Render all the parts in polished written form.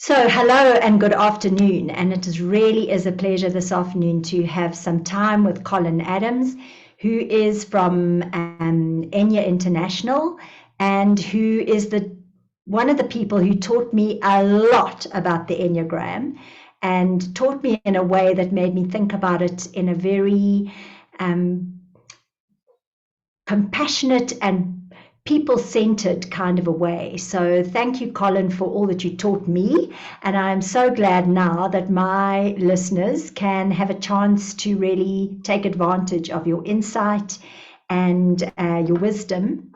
So, hello and good afternoon. And really is a pleasure this afternoon to have some time with Colin Adams, who is from Enya International and who is the one of the people who taught me a lot about the Enneagram and taught me in a way that made me think about it in a very compassionate and people-centered kind of a way. So thank you, Colin, for all that you taught me. And I'm so glad now that my listeners can have a chance to really take advantage of your insight and your wisdom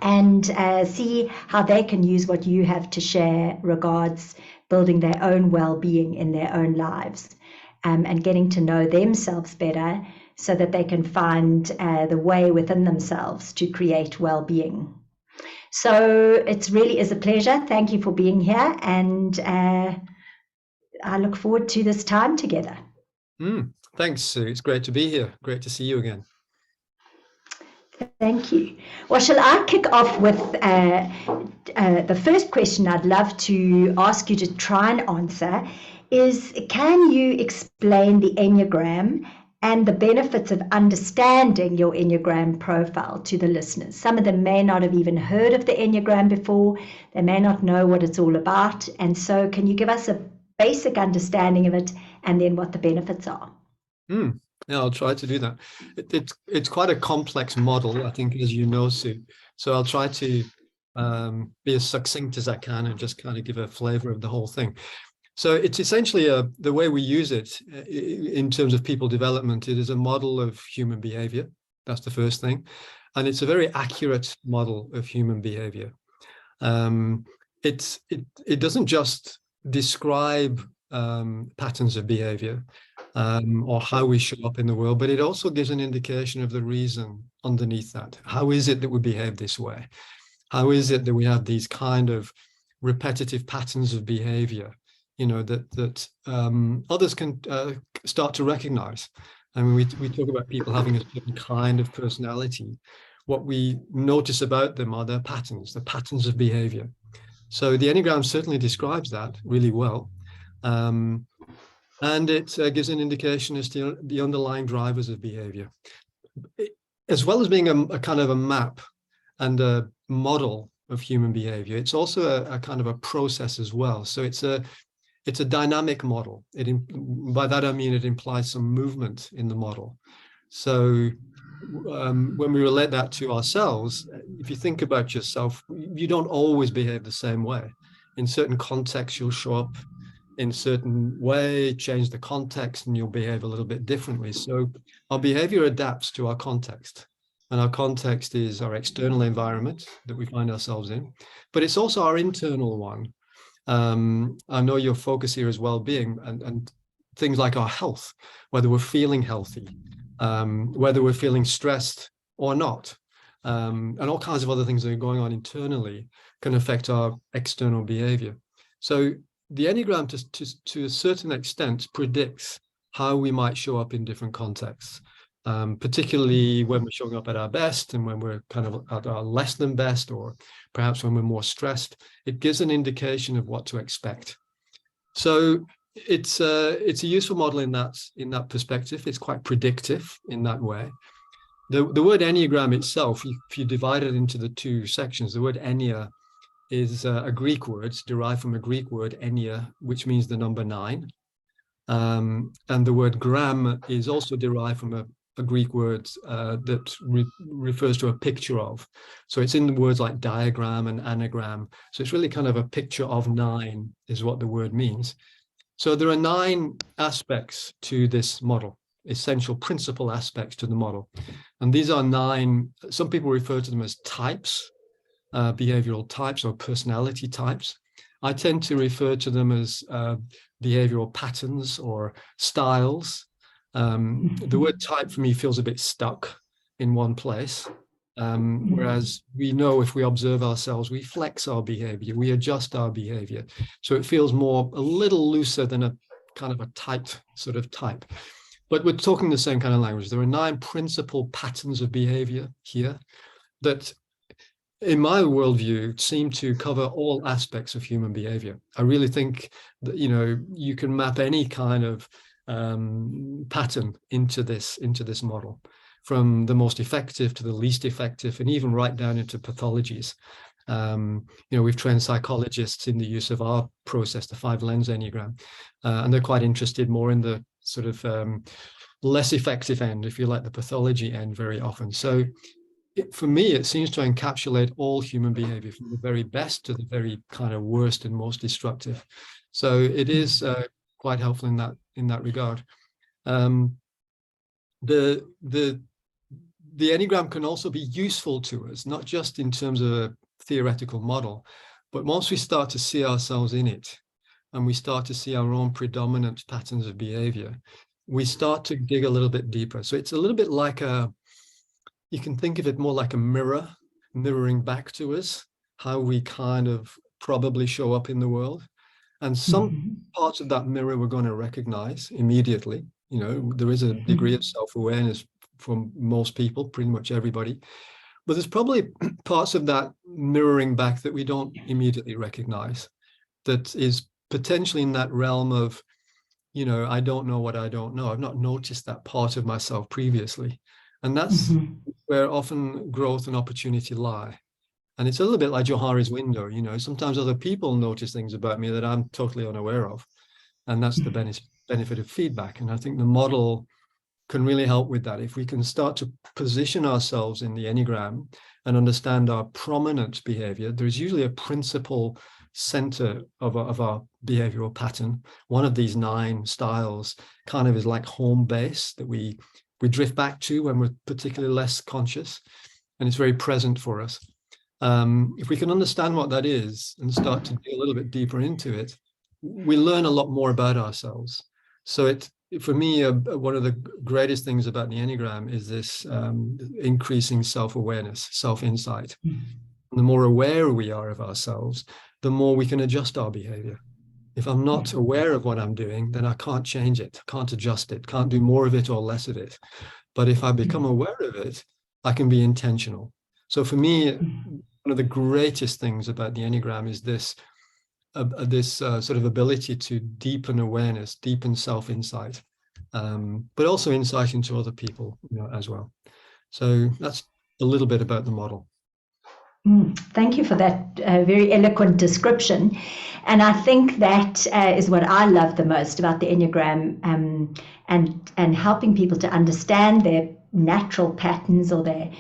and see how they can use what you have to share regards building their own well-being in their own lives and getting to know themselves better so that they can find the way within themselves to create well-being. So it really is a pleasure. Thank you for being here, and I look forward to this time together. Thanks, Sue. It's great to be here. Great to see you again. Thank you. Well, shall I kick off with the first question I'd love to ask you to try and answer is, can you explain the Enneagram and the benefits of understanding your Enneagram profile to the listeners? Some of them may not have even heard of the Enneagram before. They may not know what it's all about. And so can you give us a basic understanding of it and then what the benefits are? Yeah, I'll try to do that. It's quite a complex model, I think, as you know, Sue. So I'll try to be as succinct as I can and just kind of give a flavor of the whole thing. So it's essentially the way we use it in terms of people development. It is a model of human behavior. That's the first thing. And it's a very accurate model of human behavior. It doesn't just describe patterns of behavior or how we show up in the world, but it also gives an indication of the reason underneath that. How is it that we behave this way? How is it that we have these kind of repetitive patterns of behavior, you know, that others can start to recognize? I mean, we talk about people having a certain kind of personality. What we notice about them are their patterns, the patterns of behavior. So the Enneagram certainly describes that really well. And it gives an indication as to the underlying drivers of behavior, as well as being a kind of a map and a model of human behavior. It's also a kind of a process as well. So it's a dynamic model. By that I mean it implies some movement in the model. So when we relate that to ourselves, if you think about yourself, you don't always behave the same way. In certain contexts, you'll show up in a certain way, change the context, and you'll behave a little bit differently. So our behavior adapts to our context. And our context is our external environment that we find ourselves in, but it's also our internal one. I know your focus here is well-being and things like our health, whether we're feeling healthy, whether we're feeling stressed or not, and all kinds of other things that are going on internally can affect our external behavior. So the Enneagram, to a certain extent, predicts how we might show up in different contexts, particularly when we're showing up at our best and when we're kind of at our less than best, or perhaps when we're more stressed. It gives an indication of what to expect. So it's a useful model in that perspective. It's quite predictive in that way. The word Enneagram itself, if you divide it into the two sections, the word Ennea is a Greek word, derived from a Greek word, ennea, which means the number 9. And the word gram is also derived from a Greek word that refers to a picture of. So it's in the words like diagram and anagram. So it's really kind of a picture of 9 is what the word means. So there are 9 aspects to this model, essential principal aspects to the model. And these are 9, some people refer to them as types, behavioral types or personality types. I tend to refer to them as behavioral patterns or styles. The word type for me feels a bit stuck in one place, whereas we know if we observe ourselves, we flex our behavior, we adjust our behavior. So it feels a little looser than a kind of a tight sort of type. But we're talking the same kind of language. There are 9 principal patterns of behavior here that in my worldview, seem to cover all aspects of human behavior. I really think that, you can map any kind of pattern into this model, from the most effective to the least effective, and even right down into pathologies. We've trained psychologists in the use of our process, the 5-lens Enneagram, and they're quite interested more in the sort of less effective end, if you like, the pathology end very often. So for me, it seems to encapsulate all human behavior, from the very best to the very kind of worst and most destructive. So it is quite helpful in that regard. The Enneagram can also be useful to us, not just in terms of a theoretical model, but once we start to see ourselves in it, and we start to see our own predominant patterns of behavior, we start to dig a little bit deeper. So it's a little bit like you can think of it more like a mirror, mirroring back to us how we kind of probably show up in the world. And some parts of that mirror we're going to recognize immediately. There is a degree of self-awareness from most people, pretty much everybody. But there's probably parts of that mirroring back that we don't immediately recognize, that is potentially in that realm of, I don't know what I don't know. I've not noticed that part of myself previously. And that's where often growth and opportunity lie. And it's a little bit like Johari's window. Sometimes other people notice things about me that I'm totally unaware of. And that's the benefit of feedback. And I think the model can really help with that. If we can start to position ourselves in the Enneagram and understand our prominent behavior, there's usually a principal center of our behavioral pattern. One of these 9 styles kind of is like home base that we drift back to when we're particularly less conscious, and it's very present for us. If we can understand what that is and start to dig a little bit deeper into it, we learn a lot more about ourselves. So for me, one of the greatest things about the Enneagram is this increasing self-awareness, self-insight. And the more aware we are of ourselves, the more we can adjust our behavior. If I'm not aware of what I'm doing, then I can't change it, can't adjust it, can't do more of it or less of it. But if I become aware of it, I can be intentional. So for me, one of the greatest things about the Enneagram is this sort of ability to deepen awareness, deepen self-insight, but also insight into other people, as well. So that's a little bit about the model. Thank you for that very eloquent description. And I think that is what I love the most about the Enneagram, and helping people to understand their natural patterns or their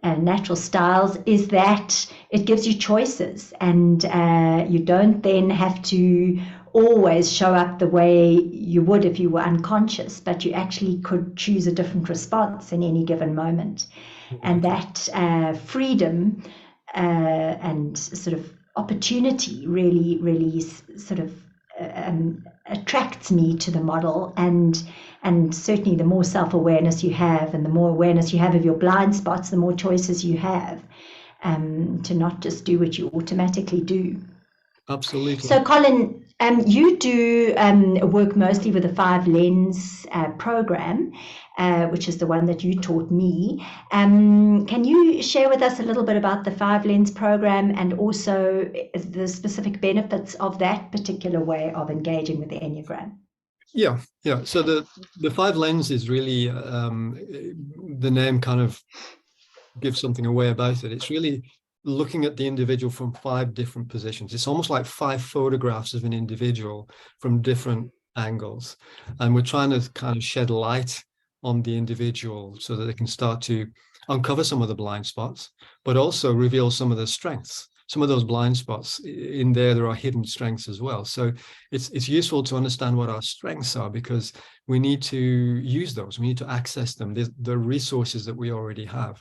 natural styles, is that it gives you choices, and you don't then have to always show up the way you would if you were unconscious, but you actually could choose a different response in any given moment. And that freedom and sort of opportunity really sort of attracts me to the model. And certainly the more self-awareness you have, and the more awareness you have of your blind spots, the more choices you have to not just do what you automatically do. Absolutely. So Colin, you do work mostly with the 5-lens program, which is the one that you taught me. Can you share with us a little bit about the 5-lens program, and also the specific benefits of that particular way of engaging with the Enneagram? Yeah. So the 5-lens is really, the name kind of gives something away about it. It's really looking at the individual from 5 different positions. It's almost like 5 photographs of an individual from different angles. And we're trying to kind of shed light on the individual so that they can start to uncover some of the blind spots, but also reveal some of the strengths. Some of those blind spots in there are hidden strengths as well. So it's useful to understand what our strengths are, because we need to use those. We need to access them. The resources that we already have.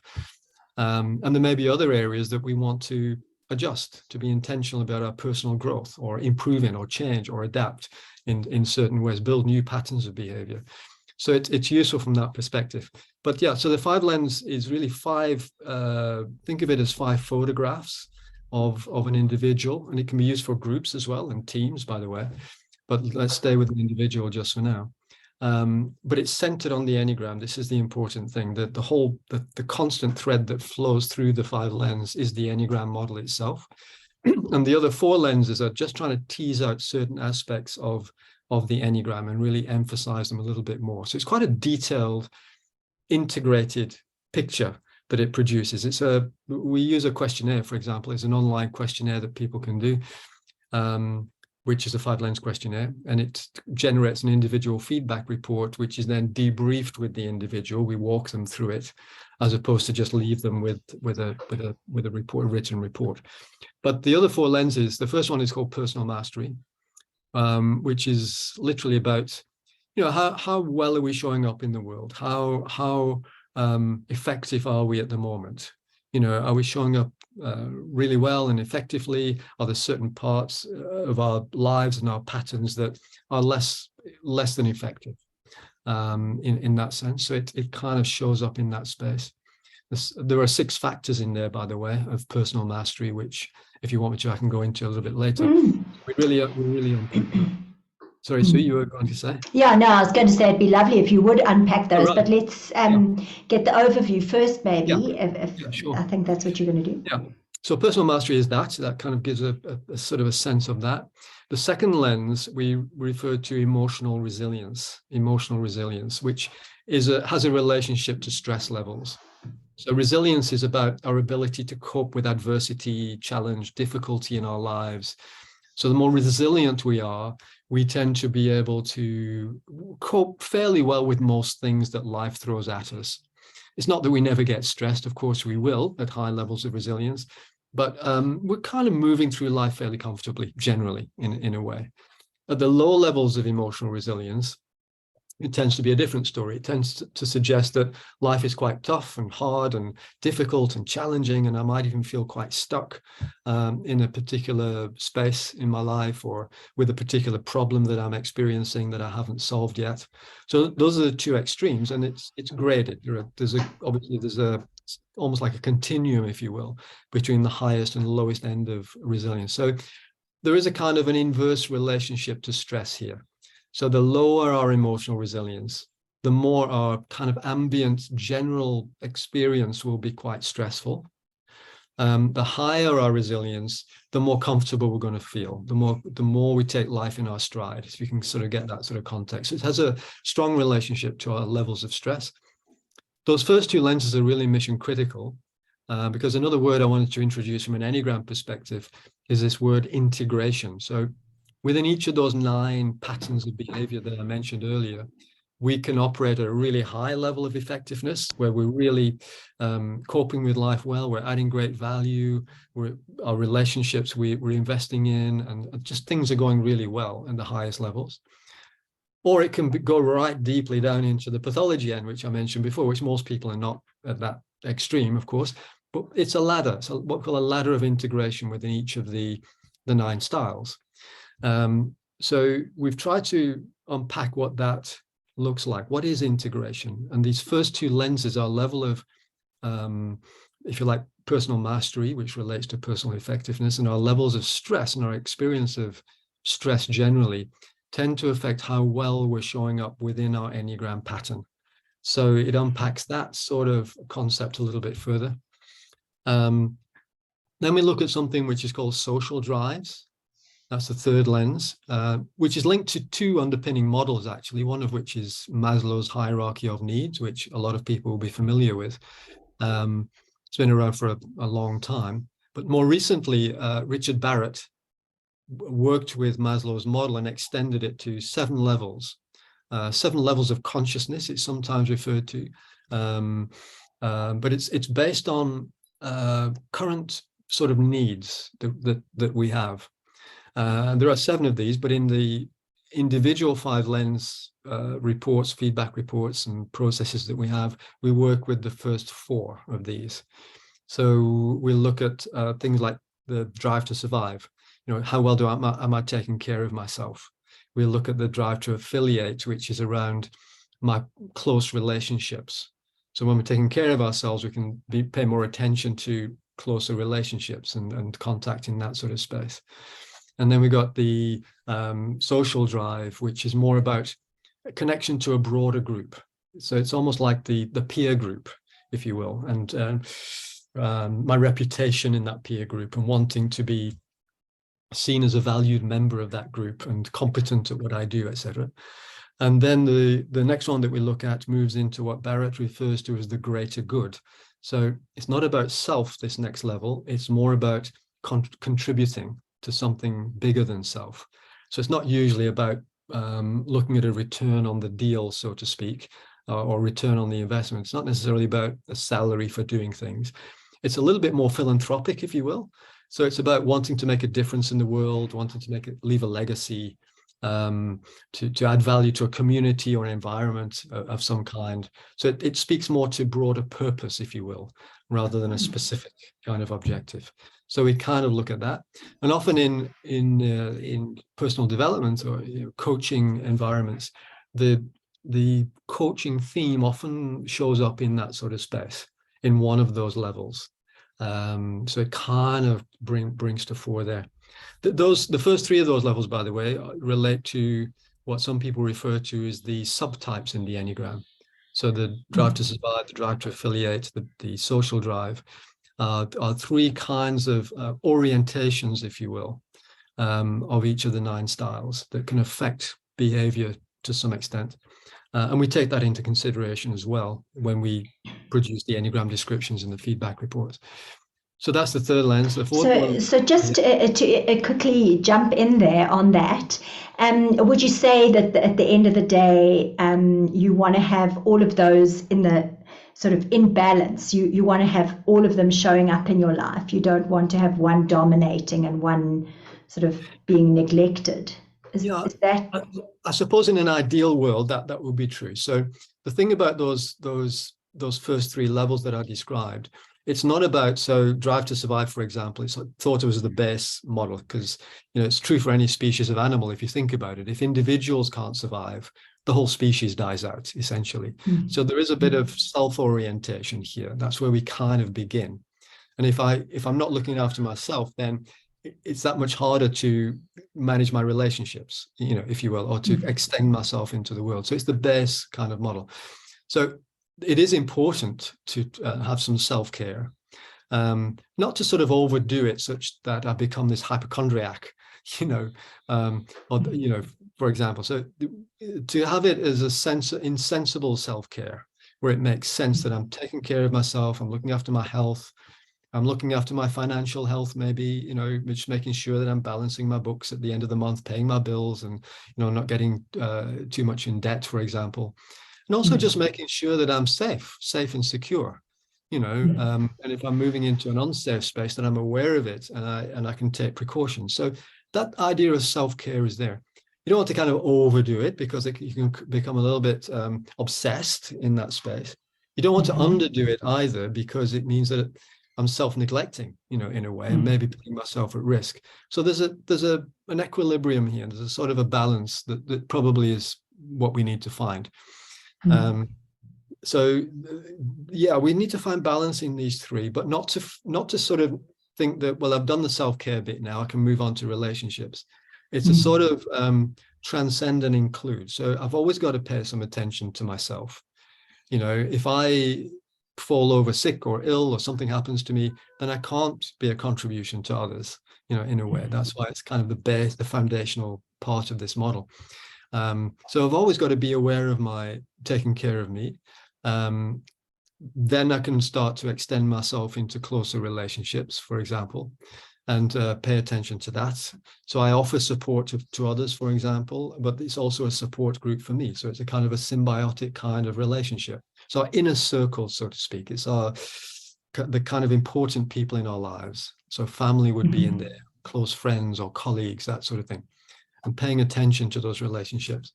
And there may be other areas that we want to adjust, to be intentional about our personal growth, or improving or change or adapt in certain ways, build new patterns of behavior. So it's useful from that perspective. But yeah, so the 5-lens is really 5, think of it as 5 photographs of an individual, and it can be used for groups as well, and teams, by the way. But let's stay with an individual just for now. But it's centered on the Enneagram. This is the important thing, that the constant thread that flows through the 5 lenses is the Enneagram model itself. And the other 4 lenses are just trying to tease out certain aspects of the Enneagram and really emphasize them a little bit more. So it's quite a detailed, integrated picture that it produces. We use a questionnaire, for example. It's an online questionnaire that people can do, which is a 5-lens questionnaire, and it generates an individual feedback report, which is then debriefed with the individual. We walk them through it, as opposed to just leave them with a report, a written report. But the other 4 lenses, the first one is called personal mastery, which is literally about, how well are we showing up in the world? How effective are we at the moment? Are we showing up really well and effectively? Are there certain parts of our lives and our patterns that are less than effective in that sense? So it kind of shows up in that space. There are 6 factors in there, by the way, of personal mastery, which, if you want me to, I can go into a little bit later. We really unpack that. Sorry, Sue, you were going to say? Yeah, no, I was going to say it'd be lovely if you would unpack those, right. But let's get the overview first, maybe. Yeah, sure. I think that's what you're going to do. Yeah. So personal mastery is that kind of gives a sort of a sense of that. The second lens we refer to emotional resilience, which has a relationship to stress levels. So resilience is about our ability to cope with adversity, challenge, difficulty in our lives. So the more resilient we are, we tend to be able to cope fairly well with most things that life throws at us. It's not that we never get stressed. Of course, we will at high levels of resilience, but we're kind of moving through life fairly comfortably, generally, in a way. At the low levels of emotional resilience, it tends to be a different story. It tends to suggest that life is quite tough and hard and difficult and challenging, and I might even feel quite stuck in a particular space in my life, or with a particular problem that I'm experiencing that I haven't solved yet. So those are the 2 extremes, and it's graded. There's almost like a continuum, if you will, between the highest and lowest end of resilience. So there is a kind of an inverse relationship to stress here. So the lower our emotional resilience, the more our kind of ambient general experience will be quite stressful. The higher our resilience, the more comfortable we're going to feel, the more we take life in our stride, if you can sort of get that sort of context. It has a strong relationship to our levels of stress. Those first 2 lenses are really mission critical, because another word I wanted to introduce from an Enneagram perspective is this word integration. So within each of those 9 patterns of behavior that I mentioned earlier, we can operate at a really high level of effectiveness, where we're really coping with life well, we're adding great value, our relationships we're investing in, and just things are going really well in the highest levels. Or it can go right deeply down into the pathology end, which I mentioned before, which most people are not at that extreme, of course, but it's a ladder. So what we call a ladder of integration within each of the 9 styles. So we've tried to unpack what that looks like. What is integration? And these first 2 lenses, our level of, if you like, personal mastery, which relates to personal effectiveness, and our levels of stress and our experience of stress generally, tend to affect how well we're showing up within our Enneagram pattern. So it unpacks that sort of concept a little bit further. Then we look at something which is called social drives. That's the third lens, which is linked to 2 underpinning models, actually, one of which is Maslow's hierarchy of needs, which a lot of people will be familiar with. It's been around for a long time. But more recently, Richard Barrett worked with Maslow's model and extended it to 7 levels. 7 levels of consciousness, it's sometimes referred to. But it's based on current sort of needs that we have. There are 7 of these, but in the individual 5 lens reports, feedback reports, and processes that we have, we work with the first 4 of these. So we'll look at things like the drive to survive. How well am I taking care of myself? We'll look at the drive to affiliate, which is around my close relationships. So when we're taking care of ourselves, we can pay more attention to closer relationships and contact in that sort of space. And then we got the social drive, which is more about connection to a broader group. So it's almost like the peer group, if you will, and my reputation in that peer group and wanting to be seen as a valued member of that group and competent at what I do, etc. And then the next one that we look at moves into what Barrett refers to as the greater good. So it's not about self, this next level. It's more about contributing to something bigger than self. So it's not usually about looking at a return on the deal, so to speak, or return on the investment. It's not necessarily about a salary for doing things. It's a little bit more philanthropic, if you will. So it's about wanting to make a difference in the world, wanting to leave a legacy, to add value to a community or an environment of some kind. So it speaks more to broader purpose, if you will, rather than a specific kind of objective. So we kind of look at that, and often in personal development or coaching environments, the coaching theme often shows up in that sort of space, in one of those levels. So it kind of brings to fore there. The first three of those levels, by the way, relate to what some people refer to as the subtypes in the Enneagram. So the drive to survive, the drive to affiliate, the social drive are three kinds of orientations, if you will, of each of the 9 styles that can affect behavior to some extent. And we take that into consideration as well when we produce the Enneagram descriptions and the feedback reports. So that's the third lens. The fourth one. So just to quickly jump in there on that, would you say that at the end of the day, you want to have all of those in the sort of in balance? You want to have all of them showing up in your life. You don't want to have one dominating and one sort of being neglected. Is that? I suppose in an ideal world that would be true. So the thing about those first 3 levels that I described, it's not about, so drive to survive, for example, it's thought of as the base model because, it's true for any species of animal. If you think about it, if individuals can't survive, the whole species dies out, essentially. Mm-hmm. So there is a bit of self-orientation here. That's where we kind of begin. And if I'm not looking after myself, then it's that much harder to manage my relationships, if you will, or to extend myself into the world. So it's the base kind of model. So it is important to have some self-care, not to sort of overdo it such that I become this hypochondriac, for example. So to have it as a insensible self-care, where it makes sense that I'm taking care of myself, I'm looking after my health, I'm looking after my financial health, maybe, just making sure that I'm balancing my books at the end of the month, paying my bills and, not getting too much in debt, for example. And also just making sure that I'm safe and secure, and if I'm moving into an unsafe space, that I'm aware of it and I can take precautions. So that idea of self-care is there. You don't want to kind of overdo it because you can become a little bit obsessed in that space. You don't want to underdo it either because it means that I'm self-neglecting, in a way, and maybe putting myself at risk. So there's an equilibrium here. There's a sort of a balance that probably is what we need to find. So yeah, we need to find balance in these 3, but not to sort of think that, well, I've done the self-care bit now, I can move on to relationships. It's a sort of transcend and include. So I've always got to pay some attention to myself. If I fall over sick or ill or something happens to me, then I can't be a contribution to others, in a way. That's why it's kind of the base, the foundational part of this model. So I've always got to be aware of my taking care of me. Then I can start to extend myself into closer relationships, for example, and pay attention to that. So I offer support to others, for example, but it's also a support group for me. So it's a kind of a symbiotic kind of relationship. So our inner circle, so to speak, it's the kind of important people in our lives. So family would be in there, close friends or colleagues, that sort of thing. And paying attention to those relationships.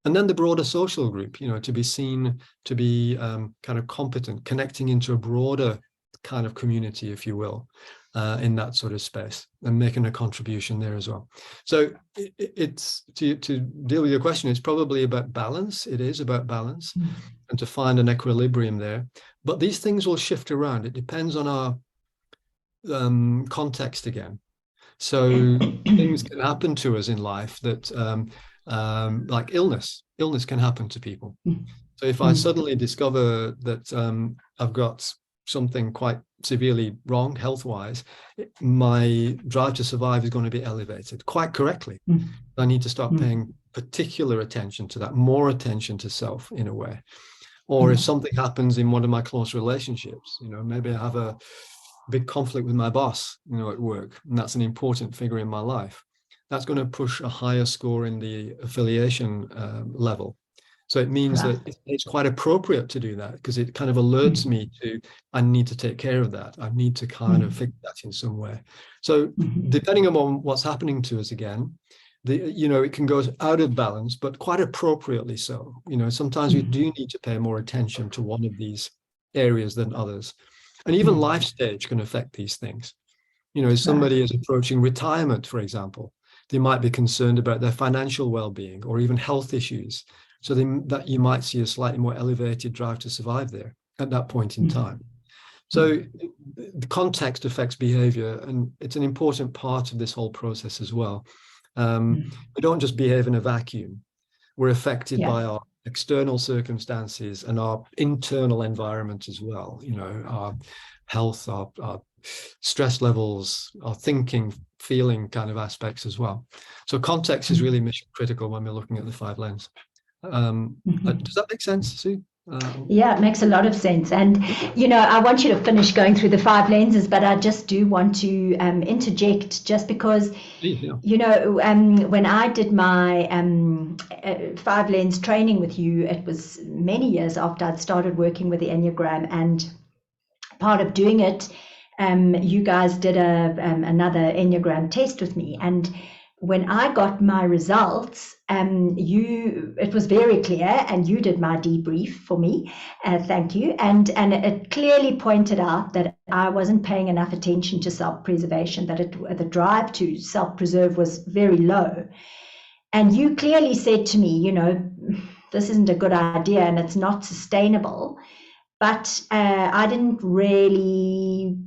And then the broader social group, to be seen, to be kind of competent, connecting into a broader kind of community, if you will, in that sort of space and making a contribution there as well. So it's to deal with your question, it's probably about balance. It is about balance and to find an equilibrium there. But these things will shift around. It depends on our context again. So things can happen to us in life that like illness. Illness can happen to people. Mm. So if I suddenly discover that I've got something quite severely wrong health-wise, my drive to survive is going to be elevated quite correctly. I need to start paying particular attention to that, more attention to self in a way. Or if something happens in one of my close relationships, maybe I have a big conflict with my boss, at work, and that's an important figure in my life. That's going to push a higher score in the affiliation level. So it means that it's quite appropriate to do that, because it kind of alerts me to, I need to take care of that. I need to kind of fix that in some way. So depending on what's happening to us again, it can go out of balance, but quite appropriately so. Sometimes we do need to pay more attention to one of these areas than others. And even life stage can affect these things. If somebody is approaching retirement, for example, they might be concerned about their financial well-being or even health issues. So that you might see a slightly more elevated drive to survive there at that point in time. So the context affects behavior, and it's an important part of this whole process as well. We don't just behave in a vacuum. We're affected by our external circumstances and our internal environment as well. Our health, our stress levels, our thinking, feeling kind of aspects as well. So context is really mission critical when we're looking at the 5 lens. Does that make sense, Sue? Yeah, it makes a lot of sense. And, I want you to finish going through the 5 lenses, but I just do want to interject, just because, when I did my 5 lens training with you, it was many years after I'd started working with the Enneagram. And part of doing it, you guys did another Enneagram test with me. And when I got my results, it was very clear, and you did my debrief for me. Thank you. And it clearly pointed out that I wasn't paying enough attention to self-preservation, that the drive to self-preserve was very low. And you clearly said to me, this isn't a good idea and it's not sustainable. But I didn't really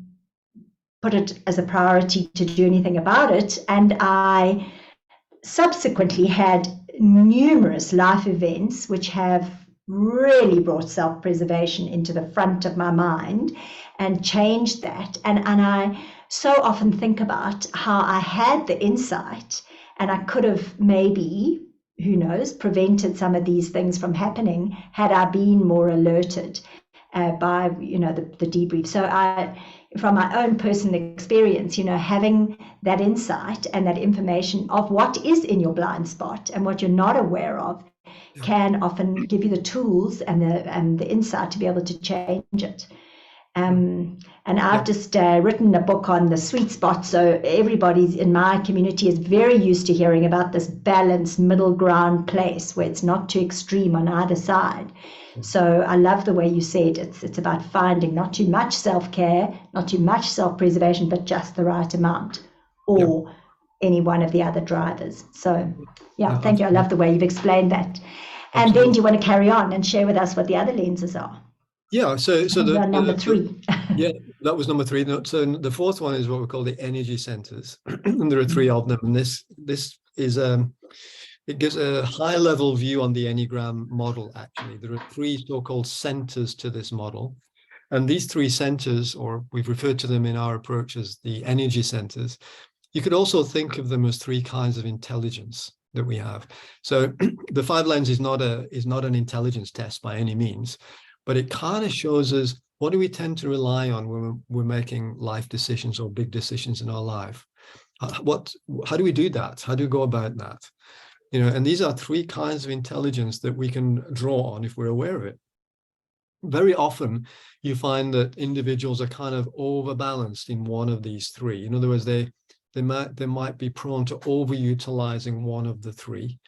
put it as a priority to do anything about it. And I subsequently had numerous life events which have really brought self-preservation into the front of my mind and changed that. And I so often think about how I had the insight, and I could have maybe, who knows, prevented some of these things from happening had I been more alerted by the debrief. So from my own personal experience, having that insight and that information of what is in your blind spot and what you're not aware of can often give you the tools and the insight to be able to change it. And I've just written a book on the sweet spot. So everybody in my community is very used to hearing about this balanced middle ground place where it's not too extreme on either side. So I love the way you said it's about finding not too much self-care, not too much self-preservation, but just the right amount, or any one of the other drivers. So thank you. I love the way you've explained that. And then do you want to carry on and share with us what the other lenses are? Yeah, so number 3. That was number 3. So the 4th one is what we call the energy centers, and there are 3 of them. And this is it gives a high-level view on the Enneagram model. Actually, there are 3 so-called centers to this model, and these 3 centers, or we've referred to them in our approach as the energy centers. You could also think of them as 3 kinds of intelligence that we have. So the 5 lens is not an intelligence test by any means, but it kind of shows us what do we tend to rely on when we're making life decisions or big decisions in our life. How do we do that? How do we go about that? And these are 3 kinds of intelligence that we can draw on if we're aware of it. Very often you find that individuals are kind of overbalanced in one of these 3. In other words, they might be prone to overutilizing one of the 3.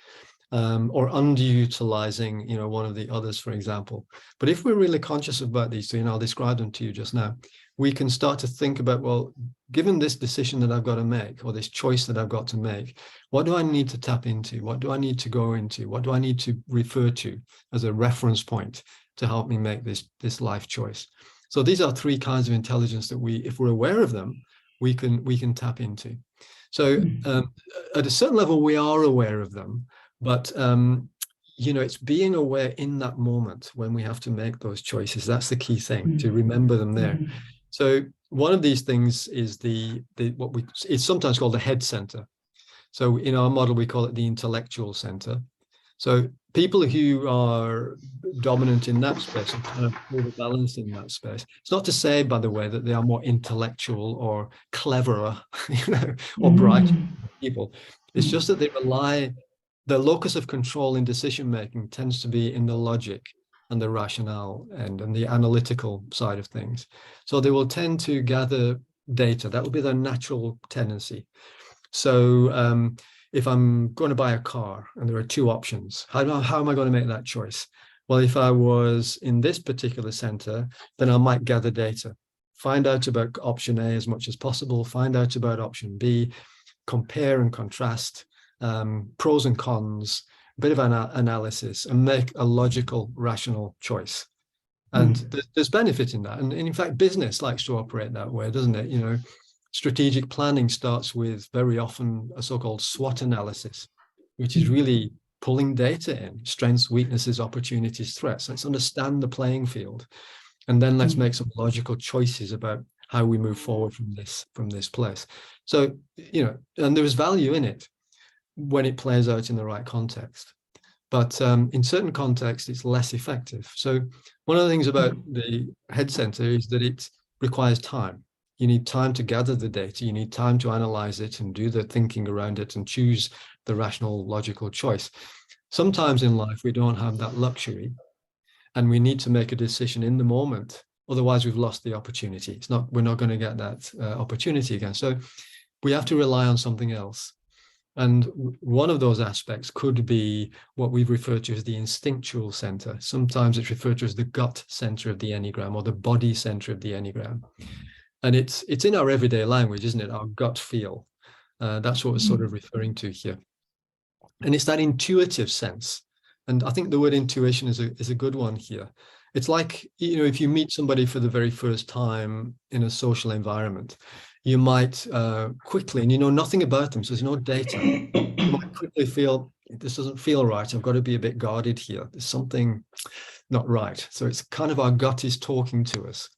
Or underutilizing, one of the others, for example. But if we're really conscious about these 3, and I'll describe them to you just now, we can start to think about, well, given this decision that I've got to make, or this choice that I've got to make, what do I need to tap into? What do I need to go into? What do I need to refer to as a reference point to help me make this life choice? So these are 3 kinds of intelligence that if we're aware of them, we can tap into. So at a certain level, we are aware of them. But it's being aware in that moment when we have to make those choices. That's the key thing, to remember them there. So one of these things is it's sometimes called the head center. So in our model, we call it the intellectual center. So people who are dominant in that space and kind of overbalanced in that space. It's not to say, by the way, that they are more intellectual or cleverer, or brighter people. It's just that the locus of control in decision making tends to be in the logic and the rationale and the analytical side of things. So they will tend to gather data. That will be their natural tendency. So if I'm going to buy a car and there are two options, how am I going to make that choice? Well, if I was in this particular center, then I might gather data, find out about option A as much as possible, find out about option B, compare and contrast, pros and cons, a bit of an analysis, and make a logical, rational choice. And there's benefit in that. And in fact, business likes to operate that way, doesn't it? Strategic planning starts with very often a so-called SWOT analysis, which is really pulling data in, strengths, weaknesses, opportunities, threats. Let's understand the playing field. And then let's make some logical choices about how we move forward from this place. So, and there is value in it when it plays out in the right context. But in certain contexts, it's less effective. So one of the things about the head center is that it requires time. You need time to gather the data. You need time to analyze it and do the thinking around it and choose the rational, logical choice. Sometimes in life, we don't have that luxury, and we need to make a decision in the moment. Otherwise, we've lost the opportunity. We're not going to get that opportunity again. So we have to rely on something else. And one of those aspects could be what we've referred to as the instinctual center. Sometimes it's referred to as the gut center of the Enneagram, or the body center of the Enneagram. And it's in our everyday language, isn't it? Our gut feel. That's what we're sort of referring to here. And it's that intuitive sense. And I think the word intuition is a good one here. It's like, if you meet somebody for the very first time in a social environment, you might quickly, and you know nothing about them, so there's no data, you might quickly feel, this doesn't feel right. I've got to be a bit guarded here. There's something not right. So it's kind of our gut is talking to us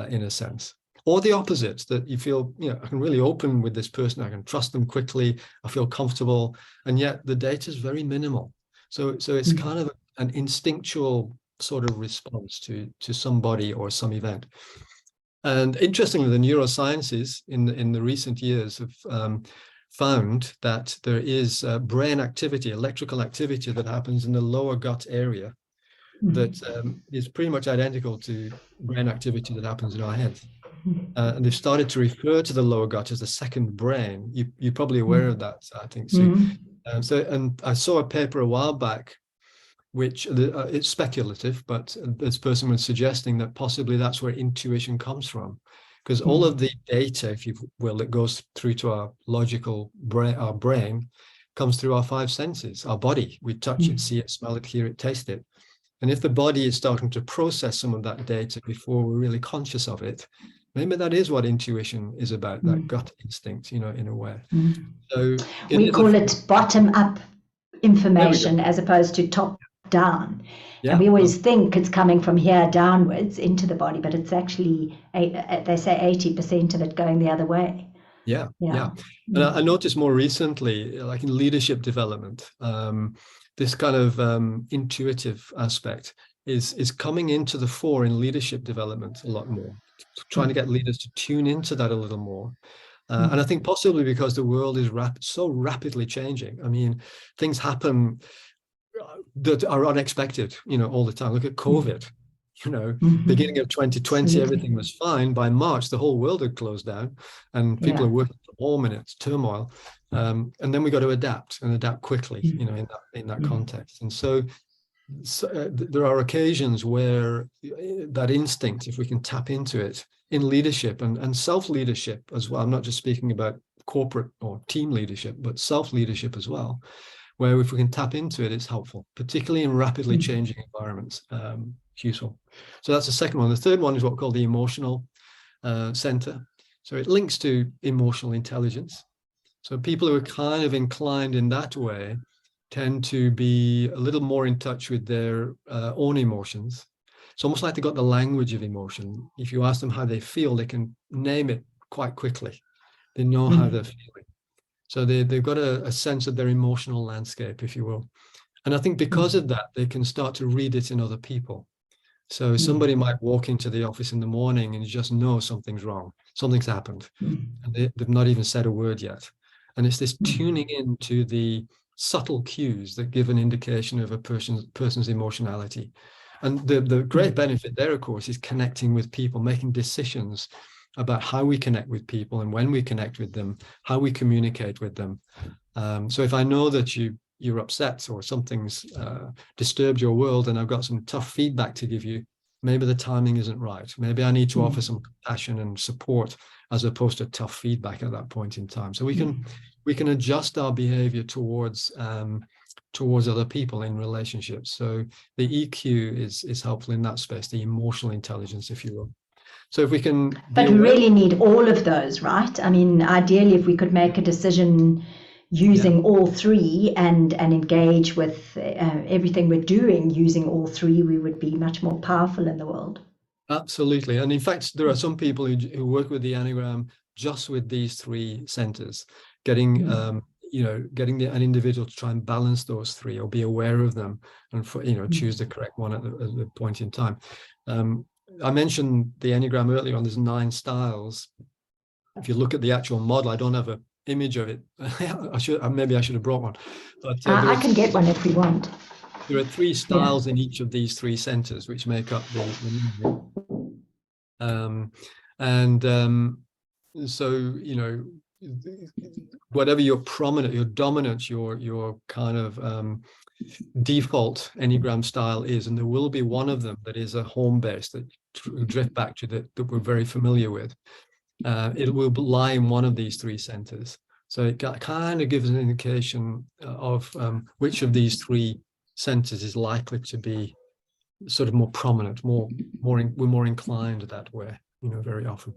in a sense. Or the opposite, that you feel, I can really open with this person. I can trust them quickly. I feel comfortable. And yet the data is very minimal. So it's kind of an instinctual sort of response to somebody or some event. And interestingly, the neurosciences in the recent years have found that there is brain activity, electrical activity that happens in the lower gut area that is pretty much identical to brain activity that happens in our head. And they've started to refer to the lower gut as the second brain. You're probably aware of that, I think, Sue. And I saw a paper a while back, which it's speculative, but this person was suggesting that possibly that's where intuition comes from, because all of the data, if you will, that goes through to our logical brain, our brain, comes through our five senses, our body. We touch it, see it, smell it, hear it, taste it. And if the body is starting to process some of that data before we're really conscious of it, maybe that is what intuition is about, that gut instinct, in a way. So we call it bottom-up information as opposed to top-down. Yeah. And we always think it's coming from here downwards into the body, but it's actually, they say 80% of it going the other way. Yeah. And I noticed more recently, like in leadership development, this kind of intuitive aspect is coming into the fore in leadership development a lot more, trying to get leaders to tune into that a little more. And I think possibly because the world is so rapidly changing. I mean, things happen that are unexpected, all the time. Look at COVID. Beginning of 2020, absolutely, everything was fine. By March, the whole world had closed down, and people are working from home, and it's turmoil. And then we got to adapt quickly, in that context. And so there are occasions where that instinct, if we can tap into it in leadership and self-leadership as well. I'm not just speaking about corporate or team leadership, but self-leadership as well, where if we can tap into it, it's helpful, particularly in rapidly changing environments. It's useful. So that's the second one. The third one is what we call the emotional center. So it links to emotional intelligence. So people who are kind of inclined in that way tend to be a little more in touch with their own emotions. It's almost like they've got the language of emotion. If you ask them how they feel, they can name it quite quickly. They know how they're feeling. So they've got a sense of their emotional landscape, if you will. And I think because of that, they can start to read it in other people. So somebody might walk into the office in the morning and you just know something's wrong, something's happened, and they've not even said a word yet. And it's this tuning into the subtle cues that give an indication of a person's emotionality. And the great benefit there, of course, is connecting with people, making decisions about how we connect with people and when we connect with them, how we communicate with them. So if I know that you're upset or something's disturbed your world and I've got some tough feedback to give you, maybe the timing isn't right. Maybe I need to offer some compassion and support as opposed to tough feedback at that point in time. So we can adjust our behavior towards other people in relationships. So the EQ is helpful in that space, the emotional intelligence, if you will. So if we can be But we really need all of those, right? I mean, ideally, if we could make a decision using all three and engage with everything we're doing using all three, we would be much more powerful in the world. Absolutely. And in fact, there are some people who work with the Enneagram just with these three centers, getting an individual to try and balance those three or be aware of them and choose the correct one at the point in time. I mentioned the Enneagram earlier on. There's 9 styles. If you look at the actual model, I don't have an image of it. Maybe I should have brought one. But I can get one if we want. There are 3 styles in each of these 3 centers, which make up the so whatever your prominent, your dominant, your kind of default Enneagram style is, and there will be one of them that is a home base that drift back to that we're very familiar with. It will lie in one of these 3 centers. So it kind of gives an indication of which of these 3 centers is likely to be sort of more prominent, we're more inclined that way, very often.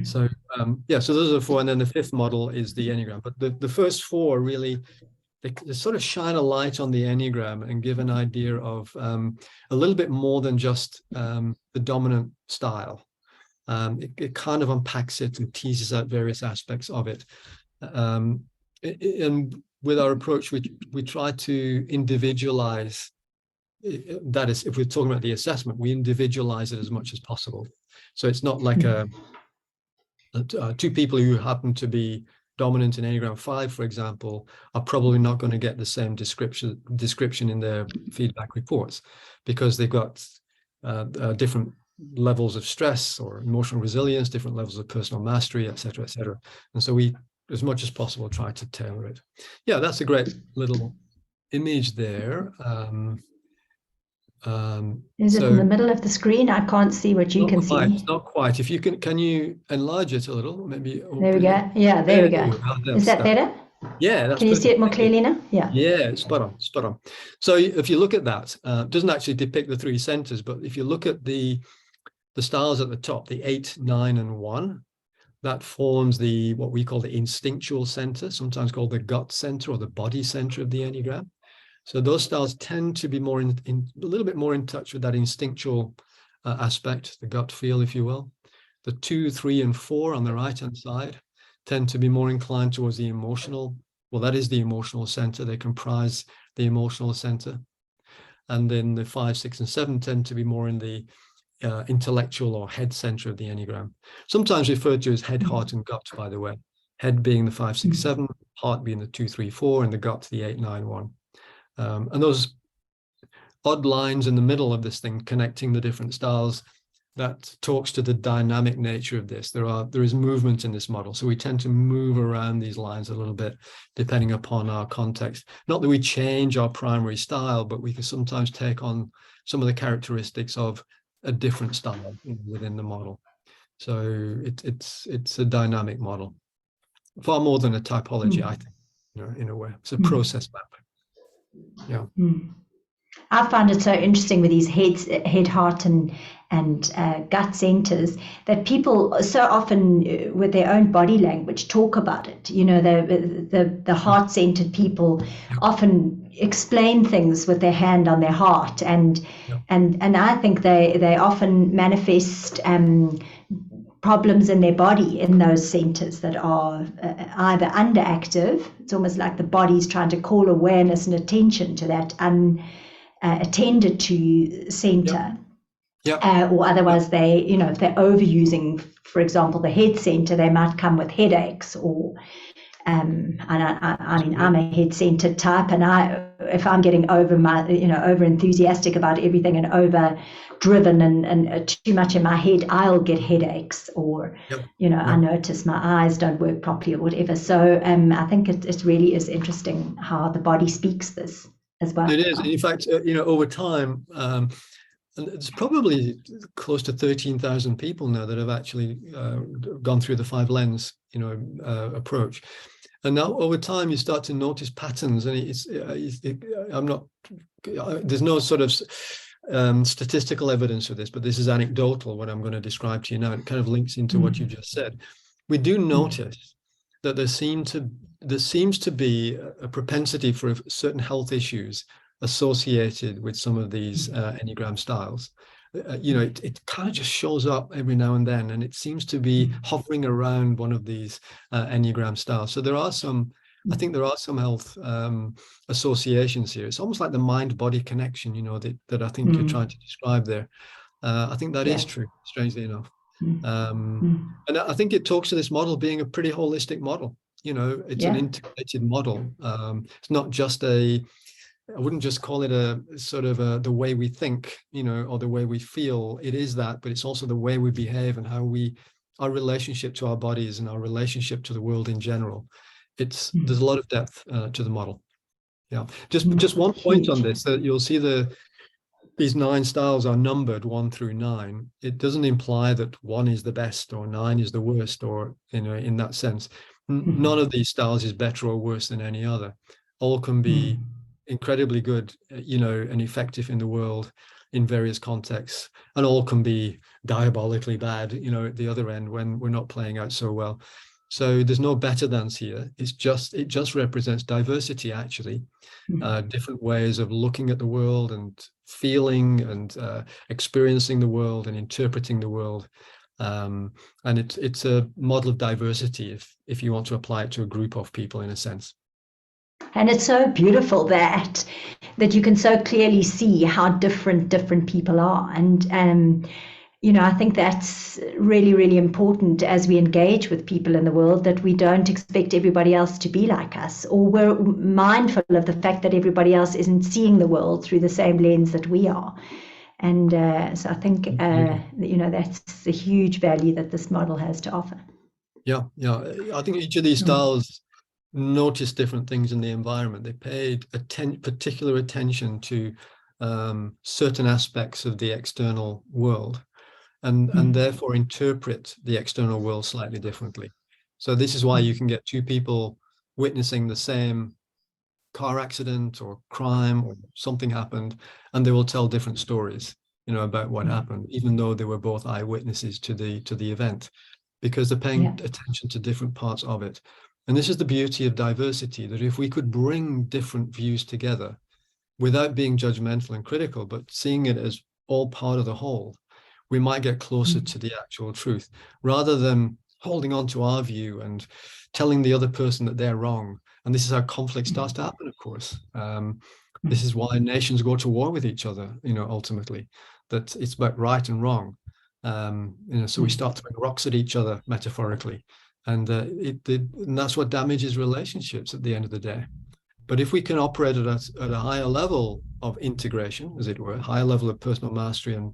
So so those are 4, and then the 5th model is the Enneagram. But the first 4 really, they sort of shine a light on the Enneagram and give an idea of a little bit more than just the dominant style. It kind of unpacks it and teases out various aspects of it. And with our approach, we try to individualize. That is, if we're talking about the assessment, we individualize it as much as possible. So it's not like 2 people who happen to be dominant in Enneagram 5, for example, are probably not going to get the same description in their feedback reports because they've got different levels of stress or emotional resilience, different levels of personal mastery, et cetera, et cetera. And so we, as much as possible, try to tailor it. Yeah, that's a great little image there. Is it in the middle of the screen? I can't see what you can see. It's not quite. If you can you enlarge it a little? Maybe. There we go. Yeah, there we go. Is that better? Yeah, that's Can you see it more clearly now? Yeah. Yeah, spot on. So if you look at that, it doesn't actually depict the 3 centers, but if you look at the styles at the top, the 8, 9, and 1, that forms what we call the instinctual center, sometimes called the gut center or the body center of the Enneagram. So those styles tend to be more a little bit more in touch with that instinctual aspect, the gut feel, if you will. The 2, 3, and 4 on the right-hand side tend to be more inclined towards the emotional. Well, that is the emotional center. They comprise the emotional center. And then the 5, 6, and 7 tend to be more in the intellectual or head center of the Enneagram. Sometimes referred to as head, heart, and gut, by the way. Head being the 5, 6, 7, heart being the 2, 3, 4, and the gut the 8, 9, 1. And those odd lines in the middle of this thing connecting the different styles, that talks to the dynamic nature of this. There is movement in this model. So we tend to move around these lines a little bit depending upon our context. Not that we change our primary style, but we can sometimes take on some of the characteristics of a different style within the model. So it's a dynamic model. Far more than a typology, I think, in a way. It's a process map. Yeah. I find it so interesting with these head, heart, and gut centers, that people so often with their own body language talk about it. You know, the heart centered people often explain things with their hand on their heart, and I think they often manifest problems in their body in those centers that are either underactive. It's almost like the body's trying to call awareness and attention to that attended to center. Or otherwise they, you know, if they're overusing, for example, the head center, they might come with headaches, or and I mean, I'm a head-centered type, and if I'm getting over enthusiastic about everything and over driven and too much in my head, I'll get headaches, or I notice my eyes don't work properly or whatever. So I think it really is interesting how the body speaks this as well. It is. In fact, over time, and it's probably close to 13,000 people now that have actually gone through the 5 lens, approach. And now over time, you start to notice patterns, and there's no sort of statistical evidence for this, but this is anecdotal, what I'm going to describe to you now. It kind of links into what you just said. We do notice that there seems to be a propensity for certain health issues associated with some of these Enneagram styles. It kind of just shows up every now and then, and it seems to be hovering around one of these Enneagram styles. So I think there are some health associations here. It's almost like the mind-body connection, that I think you're trying to describe there. I think that is true, strangely enough. And I think it talks to this model being a pretty holistic model. It's an integrated model. It's not just I wouldn't just call it a sort of the way we think, or the way we feel. It is that, but it's also the way we behave and how our relationship to our bodies and our relationship to the world in general. There's a lot of depth to the model. Yeah. Just one point on this, that you'll see these 9 styles are numbered 1 through 9. It doesn't imply that 1 is the best or 9 is the worst, or, in that sense. None of these styles is better or worse than any other. All can be incredibly good, and effective in the world in various contexts, and all can be diabolically bad, at the other end when we're not playing out so well. So there's no better thans here. It just represents diversity, actually, different ways of looking at the world and feeling and experiencing the world and interpreting the world. And it's a model of diversity if you want to apply it to a group of people, in a sense. And it's so beautiful that you can so clearly see how different people are. And, I think that's really, really important as we engage with people in the world, that we don't expect everybody else to be like us, or we're mindful of the fact that everybody else isn't seeing the world through the same lens that we are. And so I think, that's the huge value that this model has to offer. Yeah. I think each of these styles notice different things in the environment. They paid particular attention to certain aspects of the external world, and therefore interpret the external world slightly differently. So this is why you can get 2 people witnessing the same car accident or crime or something happened, and they will tell different stories, about what happened, even though they were both eyewitnesses to the event, because they're paying attention to different parts of it. And this is the beauty of diversity, that if we could bring different views together without being judgmental and critical, but seeing it as all part of the whole, we might get closer to the actual truth, rather than holding on to our view and telling the other person that they're wrong. And this is how conflict starts to happen, of course. This is why nations go to war with each other, ultimately, that it's about right and wrong. So we start throwing rocks at each other, metaphorically. And that's what damages relationships at the end of the day. But if we can operate at a higher level of integration, as it were, higher level of personal mastery and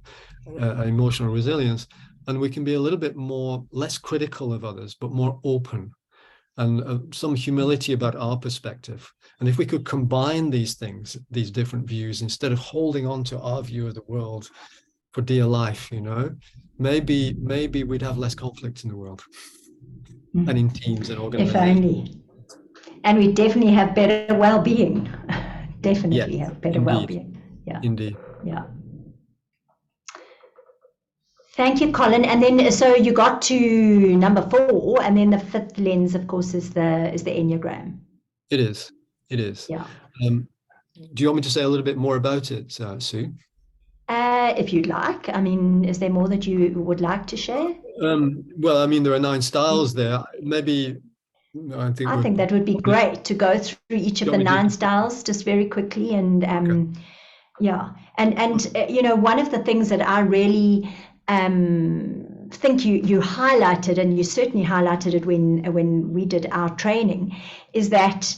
emotional resilience, and we can be a little bit less critical of others, but more open, and some humility about our perspective. And if we could combine these things, these different views, instead of holding on to our view of the world for dear life, maybe we'd have less conflict in the world. And in teams and organizations. If only. And we definitely have better well-being. Definitely have better well-being. Yeah. Indeed. Yeah. Thank you, Colin. And then, so you got to number 4, and then the 5th lens, of course, is the Enneagram. It is. It is. Yeah. Do you want me to say a little bit more about it, Sue? If you'd like. I mean, is there more that you would like to share? Well, I mean, there are 9 styles there. Maybe I think that would be great to go through each of the 9 styles just very quickly. And Okay. yeah, and you know, one of the things that I really think you highlighted, and you certainly highlighted it when we did our training, is that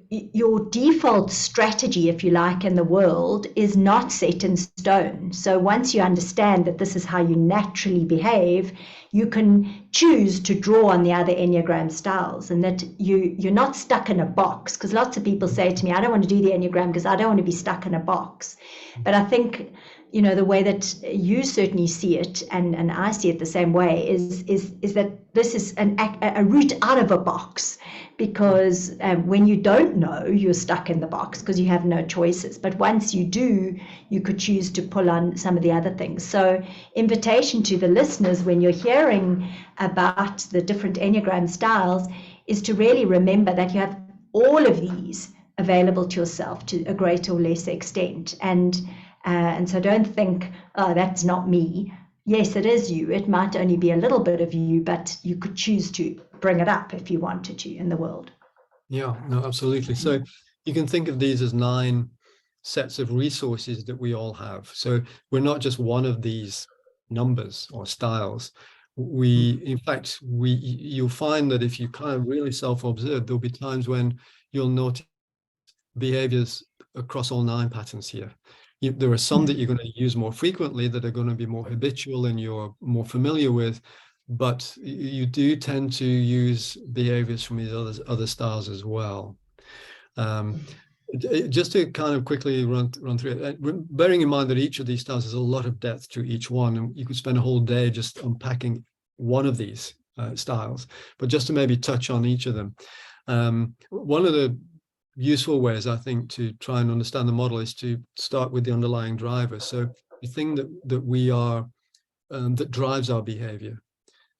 your default strategy, if you like, in the world is not set in stone. So once you understand that this is how you naturally behave, you can choose to draw on the other Enneagram styles, and that you're not stuck in a box. Because lots of people say to me, I don't want to do the Enneagram because I don't want to be stuck in a box. But I think, you know, the way that you certainly see it, and I see it the same way, is that this is a route out of a box, because when you don't know, you're stuck in the box because you have no choices. But once you do, you could choose to pull on some of the other things. So invitation to the listeners, when you're hearing about the different Enneagram styles, is to really remember that you have all of these available to yourself to a greater or lesser extent. And so don't think, oh, that's not me. Yes, it is you. It might only be a little bit of you, but you could choose to bring it up if you wanted to in the world. Yeah, no, absolutely. So you can think of these as 9 sets of resources that we all have. So we're not just one of these numbers or styles. In fact, you'll find that if you kind of really self-observe, there'll be times when you'll notice behaviors across all 9 patterns here. There are some that you're going to use more frequently that are going to be more habitual and you're more familiar with, but you do tend to use behaviors from these other styles as well. Just to kind of quickly run through it, bearing in mind that each of these styles has a lot of depth to each one, and you could spend a whole day just unpacking one of these styles, but just to maybe touch on each of them. One of the useful ways, I think, to try and understand the model is to start with the underlying driver. So the thing that we are, that drives our behavior.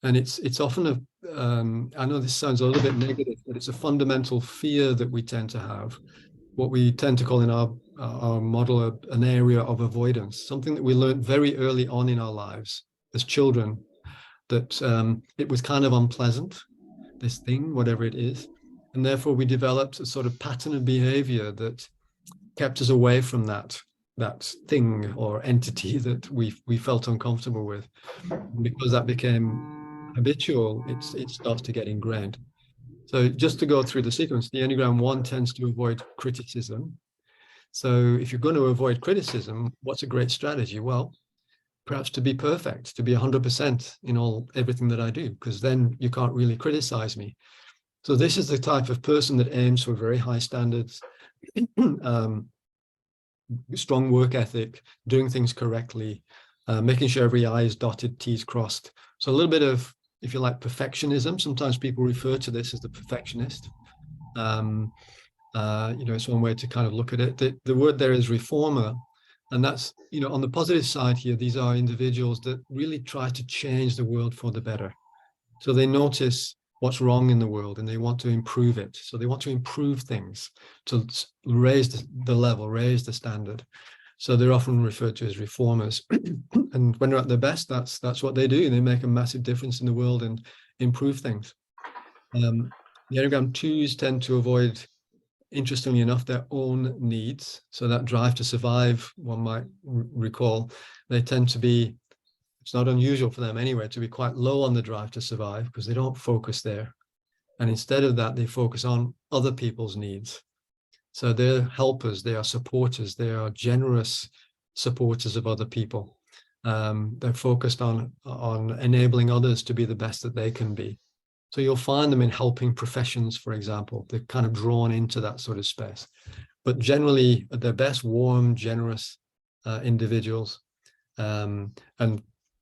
And it's often I know this sounds a little bit negative, but it's a fundamental fear that we tend to have, what we tend to call in our model an area of avoidance, something that we learned very early on in our lives as children, that it was kind of unpleasant, this thing, whatever it is. And therefore we developed a sort of pattern of behavior that kept us away from that thing or entity that we felt uncomfortable with. And because that became habitual, it starts to get ingrained. So just to go through the sequence, the Enneagram 1 tends to avoid criticism. So if you're going to avoid criticism, what's a great strategy? Well, perhaps to be perfect, to be 100% in everything that I do, because then you can't really criticize me. So this is the type of person that aims for very high standards, strong work ethic, doing things correctly, making sure every I is dotted, T is crossed. So a little bit of, if you like, perfectionism. Sometimes people refer to this as the perfectionist. It's one way to kind of look at it. The word there is reformer. And that's, on the positive side here, these are individuals that really try to change the world for the better. So they notice what's wrong in the world and they want to improve it. So they want to improve things, to raise the level, raise the standard. So they're often referred to as reformers. And when they're at their best, that's what they do. They make a massive difference in the world and improve things. The Enneagram 2s tend to avoid, interestingly enough, their own needs. So that drive to survive, one might recall, they tend to be, it's not unusual for them anyway, to be quite low on the drive to survive because they don't focus there. And instead of that, they focus on other people's needs. So they're helpers, they are supporters, they are generous supporters of other people. They're focused on enabling others to be the best that they can be. So you'll find them in helping professions, for example. They're kind of drawn into that sort of space. But generally, at their best, warm, generous individuals. And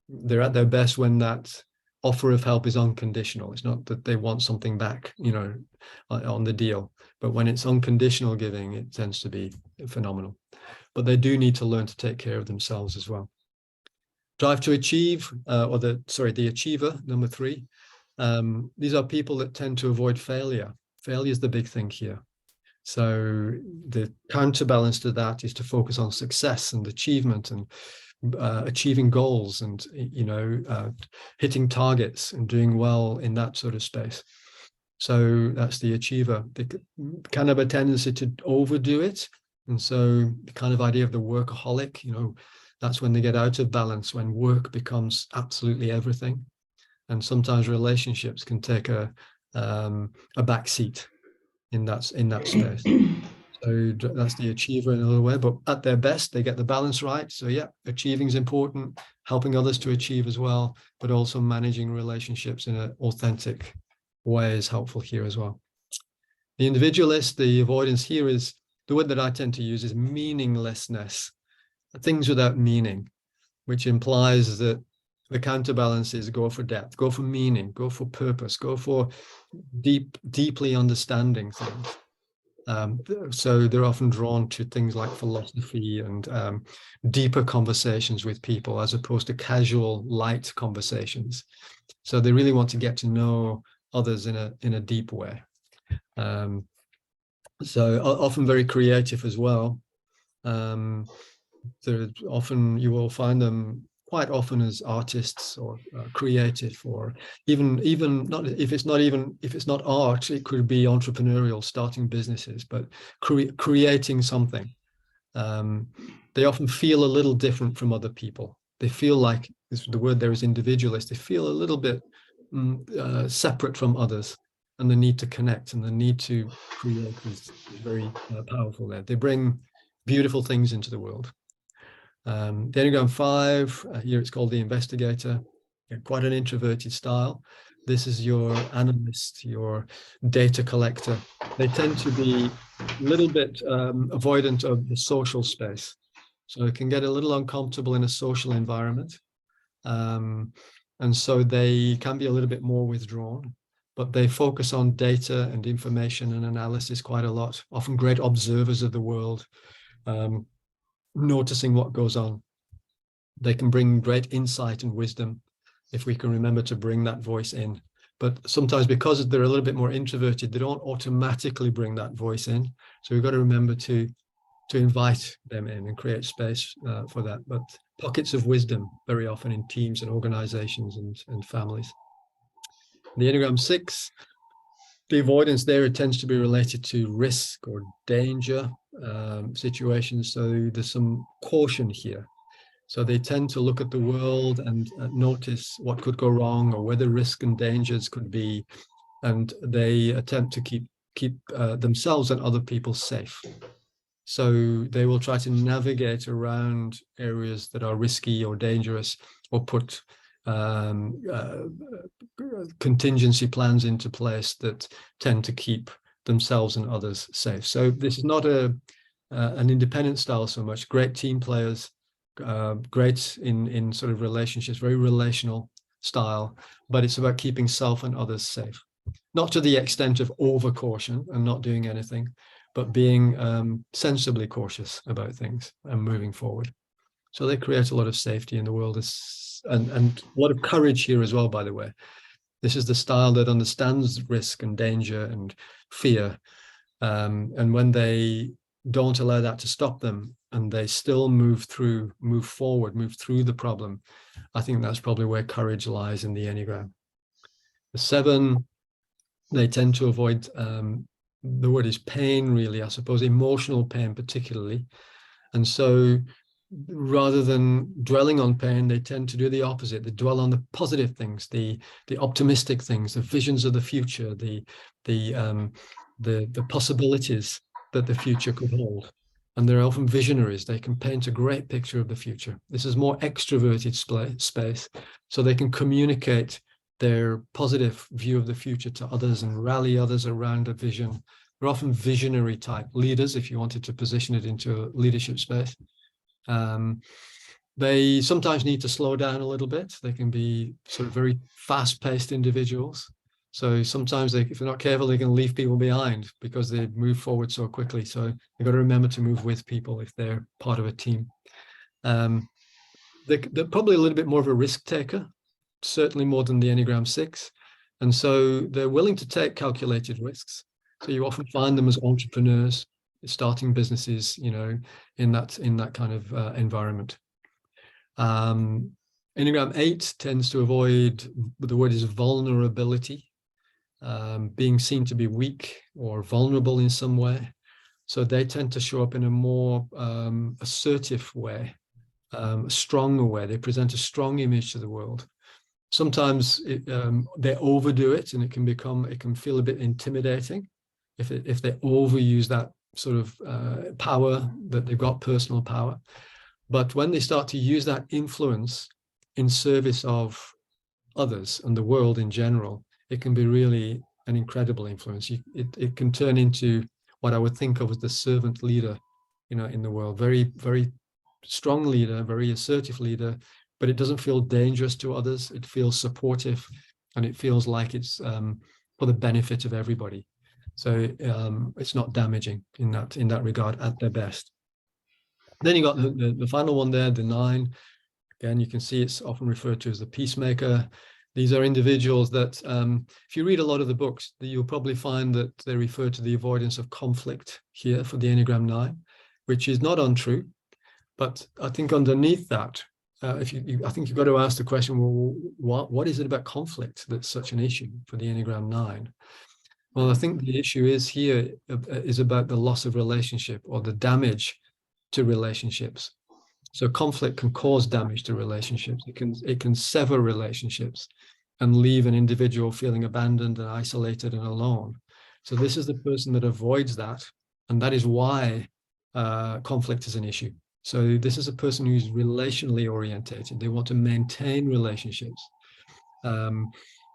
they're at their best when that offer of help is unconditional. It's not that they want something back, on the deal. But when it's unconditional giving, it tends to be phenomenal. But they do need to learn to take care of themselves as well. Drive to achieve, the achiever, number 3. These are people that tend to avoid failure. Failure is the big thing here. So the counterbalance to that is to focus on success and achievement and achieving goals and, hitting targets and doing well in that sort of space. So that's the achiever. They kind of a tendency to overdo it. And so the kind of idea of the workaholic, that's when they get out of balance, when work becomes absolutely everything. And sometimes relationships can take a back seat in that space. So that's the achiever in another way, but at their best, they get the balance right. So yeah, achieving is important, helping others to achieve as well, but also managing relationships in an authentic way is helpful here as well. The individualist, the avoidance here is, the word that I tend to use is meaninglessness, things without meaning, which implies that the counterbalance is go for depth, go for meaning, go for purpose, go for deeply understanding things. So they're often drawn to things like philosophy and deeper conversations with people as opposed to casual, light conversations. So they really want to get to know others in a deep way. So often very creative as well. They're often, you will find them quite often as artists or creative, or even not, if it's not art, it could be entrepreneurial, starting businesses, but creating something. They often feel a little different from other people. They feel like, the word there is individualist, they feel a little bit separate from others, and the need to connect and the need to create is very powerful there. They bring beautiful things into the world. The Enneagram 5, here it's called the investigator, quite an introverted style. This is your analyst, your data collector. They tend to be a little bit avoidant of the social space. So it can get a little uncomfortable in a social environment. And so they can be a little bit more withdrawn, but they focus on data and information and analysis quite a lot, often great observers of the world. Noticing what goes on. They can bring great insight and wisdom if we can remember to bring that voice in. But sometimes because they're a little bit more introverted, they don't automatically bring that voice in. So we've got to remember to invite them in and create space for that. But pockets of wisdom very often in teams and organizations and families. The Enneagram 6, the avoidance there, it tends to be related to risk or danger situations. So there's some caution here. So they tend to look at the world and notice what could go wrong or where the risk and dangers could be. And they attempt to keep themselves and other people safe. So they will try to navigate around areas that are risky or dangerous, or put contingency plans into place that tend to keep themselves and others safe. So this is not an independent style so much. Great team players, great in sort of relationships, very relational style, but it's about keeping self and others safe. Not to the extent of over caution and not doing anything, but being sensibly cautious about things and moving forward. So they create a lot of safety in the world, and a lot of courage here as well, by the way. This is the style that understands risk and danger and fear. And when they don't allow that to stop them and they still move forward, move through the problem, I think that's probably where courage lies in the Enneagram. The 7, they tend to avoid, the word is pain, really, I suppose, emotional pain particularly. And so rather than dwelling on pain, they tend to do the opposite. They dwell on the positive things, the optimistic things, the visions of the future, the possibilities that the future could hold. And they're often visionaries. They can paint a great picture of the future. This is more extroverted space, so they can communicate their positive view of the future to others and rally others around a vision. They're often visionary type leaders, if you wanted to position it into a leadership space. They sometimes need to slow down a little bit. They can be sort of very fast-paced individuals. So sometimes if they're not careful, they can leave people behind because they move forward so quickly. So you've got to remember to move with people if they're part of a team. They're probably a little bit more of a risk taker, certainly more than the Enneagram 6. And so they're willing to take calculated risks. So you often find them as entrepreneurs, starting businesses, in that kind of environment. Enneagram 8 tends to avoid, the word is vulnerability, being seen to be weak or vulnerable in some way. So they tend to show up in a more assertive way, a stronger way. They present a strong image to the world. Sometimes they overdo it, and it can feel a bit intimidating if they overuse that sort of power that they've got, personal power. But when they start to use that influence in service of others and the world in general, it can be really an incredible influence. It can turn into what I would think of as the servant leader, in the world. Very, very strong leader, very assertive leader, but it doesn't feel dangerous to others. It feels supportive, and it feels like it's for the benefit of everybody. So it's not damaging in that regard at their best. Then you got the final one there, the 9. Again, you can see it's often referred to as the peacemaker. These are individuals that, if you read a lot of the books, you'll probably find that they refer to the avoidance of conflict here for the Enneagram 9, which is not untrue. But I think underneath that, I think you've got to ask the question, well, what is it about conflict that's such an issue for the Enneagram 9? Well, I think the issue is about the loss of relationship or the damage to relationships. So conflict can cause damage to relationships. It can sever relationships and leave an individual feeling abandoned and isolated and alone. So this is the person that avoids that, and that is why conflict is an issue. So this is a person who's relationally orientated. They want to maintain relationships.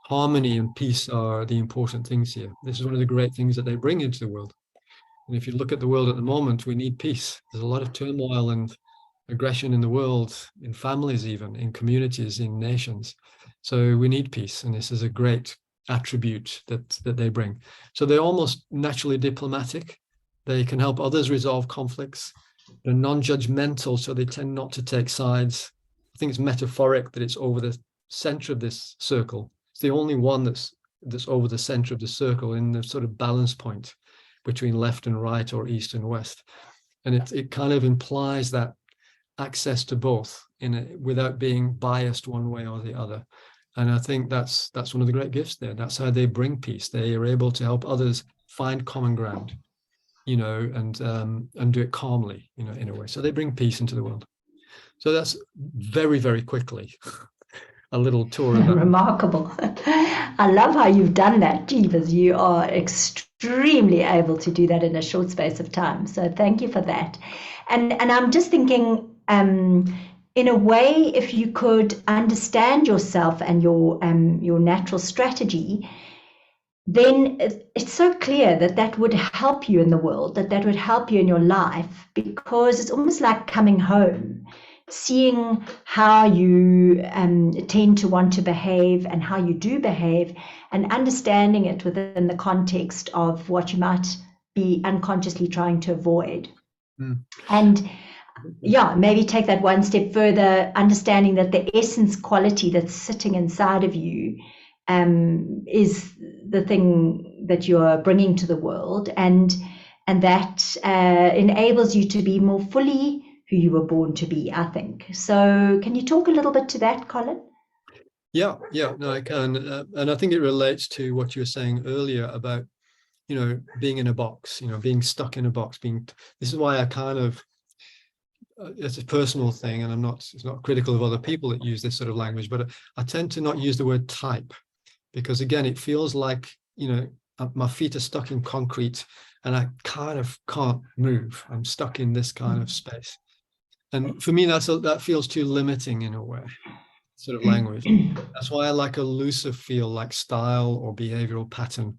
Harmony and peace are the important things here. This is one of the great things that they bring into the world. And if you look at the world at the moment, we need peace. There's a lot of turmoil and aggression in the world, in families even, in communities, in nations. So we need peace, and this is a great attribute that they bring. So they're almost naturally diplomatic. They can help others resolve conflicts. They're non-judgmental, so they tend not to take sides. I think it's metaphoric that it's over the center of this circle. It's the only one that's over the center of the circle, in the sort of balance point between left and right or east and west. And it kind of implies that access to both without being biased one way or the other. And I think that's one of the great gifts there. That's how they bring peace. They are able to help others find common ground, and do it calmly, in a way. So they bring peace into the world. So that's very, very quickly a little tour of that. Remarkable. I love how you've done that, Jeeves. You are extremely able to do that in a short space of time. So thank you for that. And I'm just thinking, in a way, if you could understand yourself and your natural strategy, then it's so clear that would help you in the world, that would help you in your life, because it's almost like coming home, seeing how you tend to want to behave and how you do behave, and understanding it within the context of what you might be unconsciously trying to avoid. And maybe take that one step further, understanding that the essence quality that's sitting inside of you is the thing that you're bringing to the world, and that enables you to be more fully who you were born to be, I think. So can you talk a little bit to that, Colin? Yeah, no, I can. And I think it relates to what you were saying earlier about, being in a box, being stuck in a box, this is why I kind of, it's a personal thing, and it's not critical of other people that use this sort of language, but I tend to not use the word type, because again, it feels like, my feet are stuck in concrete and I kind of can't move. I'm stuck in this kind of space. And for me, that feels too limiting in a way, sort of language. That's why I like elusive feel, like style or behavioral pattern.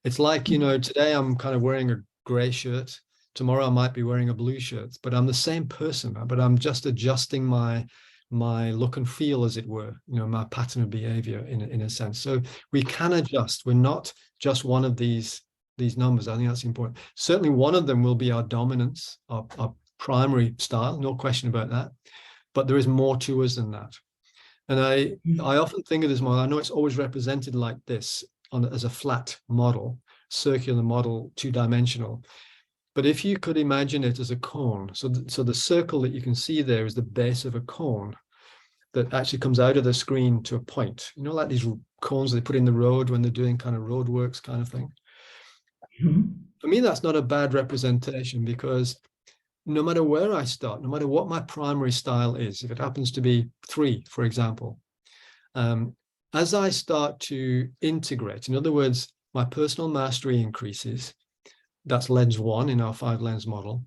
It's like, today I'm kind of wearing a gray shirt. Tomorrow I might be wearing a blue shirt, but I'm the same person, but I'm just adjusting my look and feel, as it were, my pattern of behavior in a sense. So we can adjust. We're not just one of these numbers. I think that's important. Certainly one of them will be our dominance, our primary style, no question about that. But there is more to us than that. And I often think of this model, I know it's always represented like this as a flat model, circular model, two-dimensional. But if you could imagine it as a cone, so the circle that you can see there is the base of a cone that actually comes out of the screen to a point, like these cones they put in the road when they're doing kind of roadworks kind of thing. For me, that's not a bad representation, because no matter where I start, no matter what my primary style is, if it happens to be 3, for example, as I start to integrate, in other words, my personal mastery increases. That's lens 1 in our 5-lens model,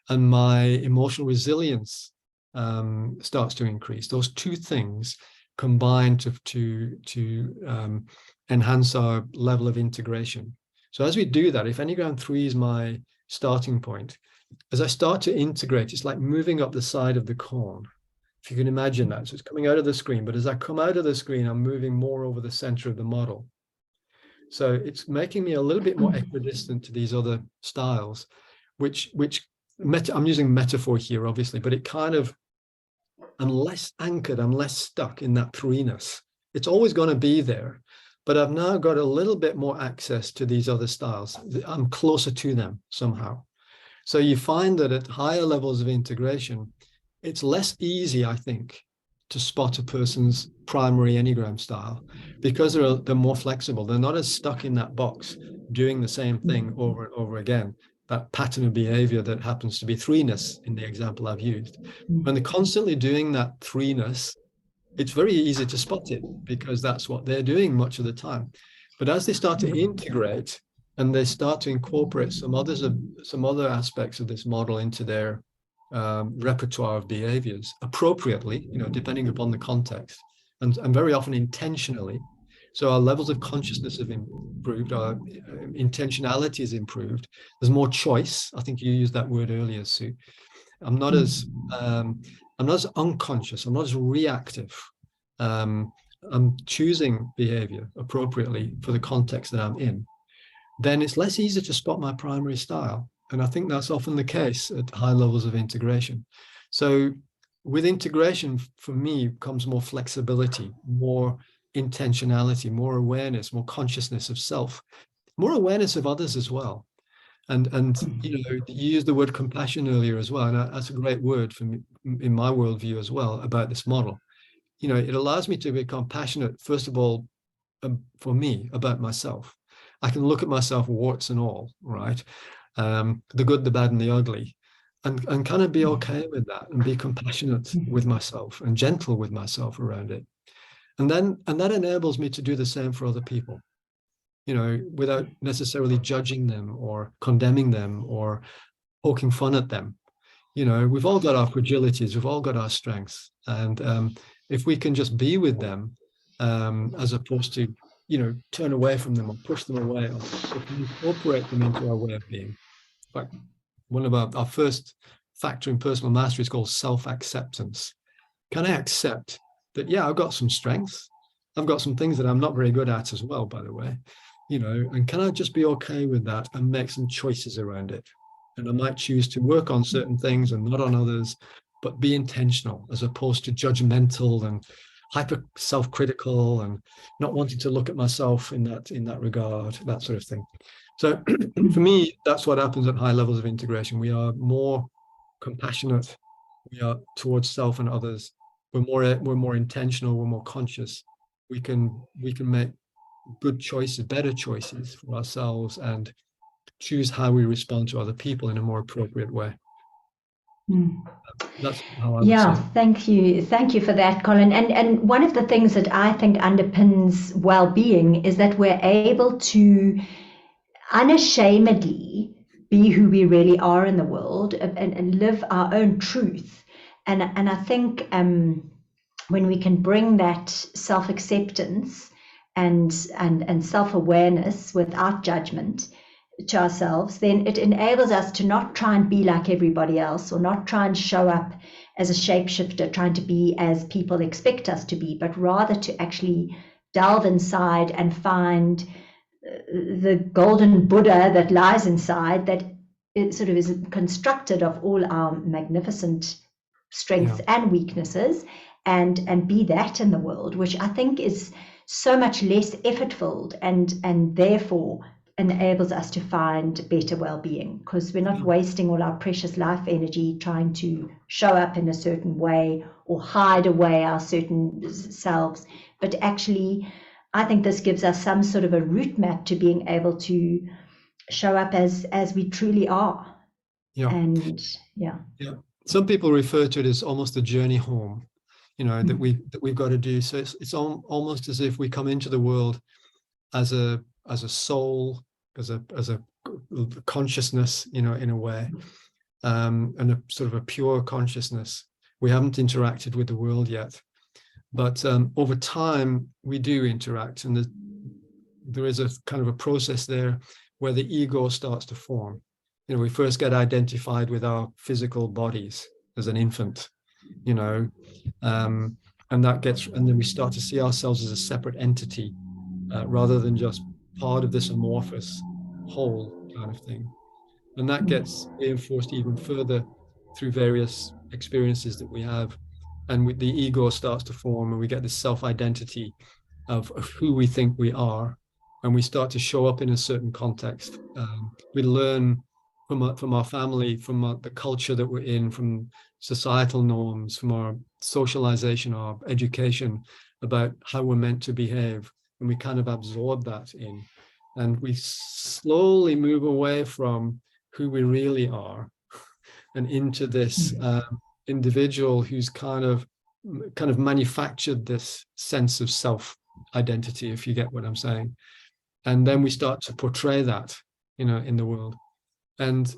and my emotional resilience starts to increase. Those two things combine to enhance our level of integration. So as we do that, if Enneagram 3 is my starting point, as I start to integrate, it's like moving up the side of the cone, if you can imagine that. So it's coming out of the screen, but as I come out of the screen, I'm moving more over the center of the model. So it's making me a little bit more equidistant to these other styles, which I'm using metaphor here, obviously, but it kind of, I'm less anchored, I'm less stuck in that 3-ness. It's always going to be there, but I've now got a little bit more access to these other styles. I'm closer to them somehow. So you find that at higher levels of integration, it's less easy, I think, to spot a person's primary Enneagram style, because they're more flexible. They're not as stuck in that box doing the same thing over and over again, that pattern of behavior that happens to be 3-ness in the example I've used. When they're constantly doing that 3-ness, it's very easy to spot it, because that's what they're doing much of the time. But as they start to integrate and they start to incorporate some other aspects of this model into their repertoire of behaviors appropriately, depending upon the context, and very often intentionally. So our levels of consciousness have improved, our intentionality is improved. There's more choice. I think you used that word earlier, Sue. I'm not as unconscious. I'm not as reactive. I'm choosing behavior appropriately for the context that I'm in. Then it's less easy to spot my primary style. And I think that's often the case at high levels of integration. So with integration, for me, comes more flexibility, more intentionality, more awareness, more consciousness of self, more awareness of others as well. And you used the word compassion earlier as well. And that's a great word for me in my worldview as well about this model. It allows me to be compassionate, first of all, for me, about myself. I can look at myself, warts and all, right? The good, the bad, and the ugly, and kind of be okay with that, and be compassionate with myself and gentle with myself around it. And that enables me to do the same for other people, without necessarily judging them or condemning them or poking fun at them. We've all got our fragilities, we've all got our strengths. And if we can just be with them, as opposed to, turn away from them or push them away, or incorporate them into our way of being. In fact, one of our first factor in personal mastery is called self-acceptance. Can I accept that, yeah, I've got some strengths, I've got some things that I'm not very good at as well, by the way, and can I just be okay with that and make some choices around it? And I might choose to work on certain things and not on others, but be intentional as opposed to judgmental and hyper self-critical and not wanting to look at myself in that regard, that sort of thing. So for me, that's what happens at high levels of integration. We are more compassionate. We are towards self and others. We're more intentional. We're more conscious. We can make good choices, better choices for ourselves, and choose how we respond to other people in a more appropriate way. That's how I would say. Thank you for that, Colin. And one of the things that I think underpins well-being is that we're able to unashamedly be who we really are in the world, and live our own truth. And I think when we can bring that self-acceptance and self-awareness without judgment, to ourselves, then it enables us to not try and be like everybody else, or not try and show up as a shapeshifter, trying to be as people expect us to be, but rather to actually delve inside and find the golden Buddha that lies inside, that it sort of is constructed of all our magnificent strengths and weaknesses, and be that in the world, which I think is so much less effortful, and therefore enables us to find better well-being, because we're not wasting all our precious life energy trying to show up in a certain way or hide away our certain selves, but actually I think this gives us some sort of a route map to being able to show up as we truly are. And some people refer to it as almost the journey home, that we've got to do. So it's almost as if we come into the world as a soul, as a consciousness, in a way, and a sort of a pure consciousness. We haven't interacted with the world yet, but over time we do interact, and there is a kind of a process there where the ego starts to form. We first get identified with our physical bodies as an infant, and then we start to see ourselves as a separate entity, rather than just part of this amorphous whole kind of thing. And that gets reinforced even further through various experiences that we have. And the ego starts to form, and we get this self-identity of who we think we are. And we start to show up in a certain context. We learn from our family, from the culture that we're in, from societal norms, from our socialization, our education, about how we're meant to behave. And we kind of absorb that in. And we slowly move away from who we really are and into this individual who's kind of manufactured this sense of self-identity, if you get what I'm saying. And then we start to portray that, in the world. And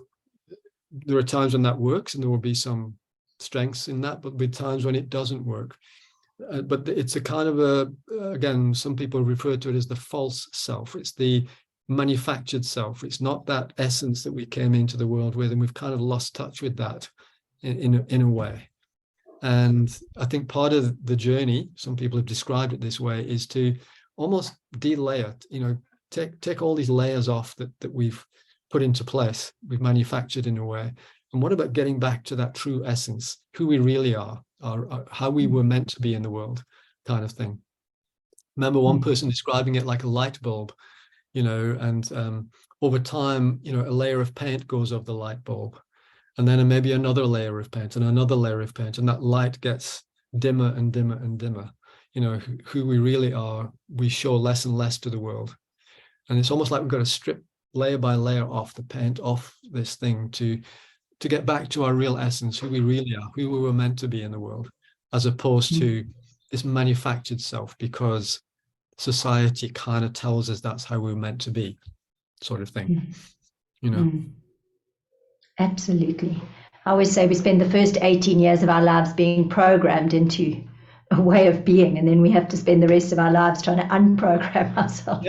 there are times when that works, and there will be some strengths in that, but there'll be times when it doesn't work. But it's a kind of again, some people refer to it as the false self. It's the manufactured self. It's not that essence that we came into the world with, and we've kind of lost touch with that in a way. And I think part of the journey, some people have described it this way, is to almost de-layer, take all these layers off that we've put into place, we've manufactured in a way. And what about getting back to that true essence, who we really are, or how we were meant to be in the world, kind of thing. Remember one person describing it like a light bulb, and over time, a layer of paint goes over the light bulb, and then maybe another layer of paint and another layer of paint, and that light gets dimmer and dimmer and dimmer. Who we really are, we show less and less to the world. And it's almost like we've got to strip layer by layer off the paint, off this thing, to get back to our real essence, who we really are, who we were meant to be in the world, as opposed to this manufactured self, because society kind of tells us that's how we're meant to be, sort of thing. Absolutely. I always say we spend the first 18 years of our lives being programmed into a way of being, and then we have to spend the rest of our lives trying to unprogram ourselves,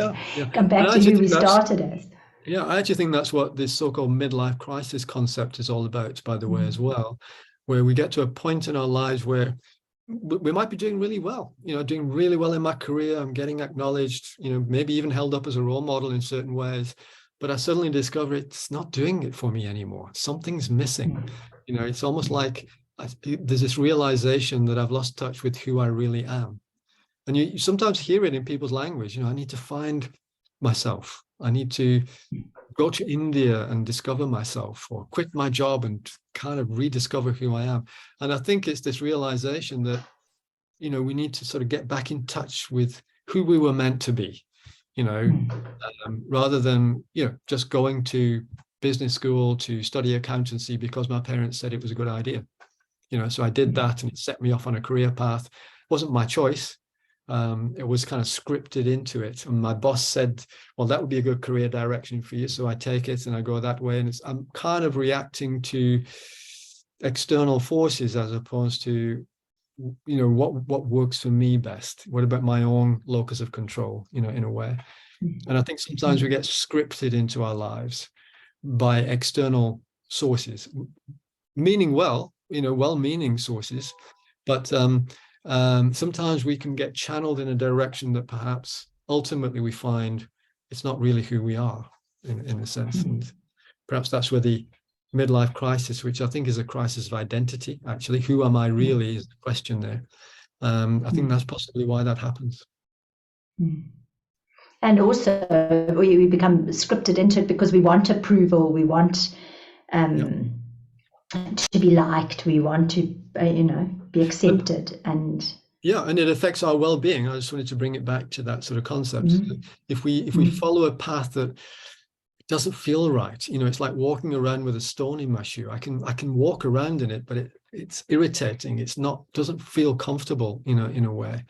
come back to who we started as. Yeah, I actually think that's what this so-called midlife crisis concept is all about, by the way, as well, where we get to a point in our lives where we might be doing really well, doing really well in my career. I'm getting acknowledged, maybe even held up as a role model in certain ways. But I suddenly discover it's not doing it for me anymore. Something's missing. It's almost like there's this realization that I've lost touch with who I really am. And you sometimes hear it in people's language. I need to find myself. I need to go to India and discover myself, or quit my job and kind of rediscover who I am. And I think it's this realization that, we need to sort of get back in touch with who we were meant to be, rather than, just going to business school to study accountancy because my parents said it was a good idea. So I did that, and it set me off on a career path. It wasn't my choice. It was kind of scripted into it. And my boss said, well, that would be a good career direction for you. So I take it and I go that way. And I'm kind of reacting to external forces as opposed to, what works for me best. What about my own locus of control, in a way. And I think sometimes we get scripted into our lives by external sources, meaning well, well-meaning sources, but sometimes we can get channeled in a direction that perhaps ultimately we find it's not really who we are in a sense. And perhaps that's where the midlife crisis, which I think is a crisis of identity, actually, who am I really, is the question there. I think that's possibly why that happens. And also we become scripted into it because we want approval, we want to be liked, we want to be accepted. And it affects our well-being. I just wanted to bring it back to that sort of concept. If we follow a path that doesn't feel right, it's like walking around with a stone in my shoe. I can walk around in it, but it's irritating. Doesn't feel comfortable, in a way.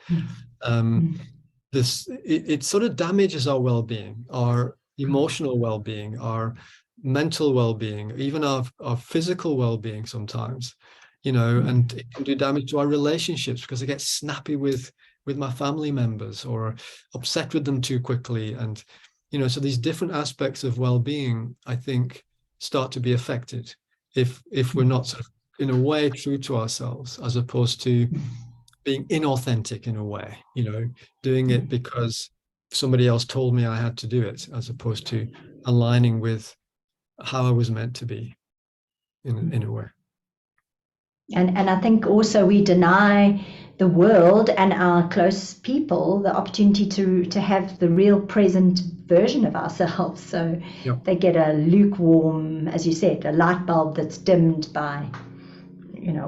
It sort of damages our well-being, our emotional well-being, our mental well-being, even our physical well-being sometimes, and it can do damage to our relationships because I get snappy with my family members or upset with them too quickly. And, so these different aspects of well-being, I think, start to be affected if we're not sort of, in a way, true to ourselves, as opposed to being inauthentic in a way, doing it because somebody else told me I had to do it, as opposed to aligning with how I was meant to be in a way. And I think also we deny the world and our close people the opportunity to have the real present version of ourselves. So they get a lukewarm, as you said, a light bulb that's dimmed by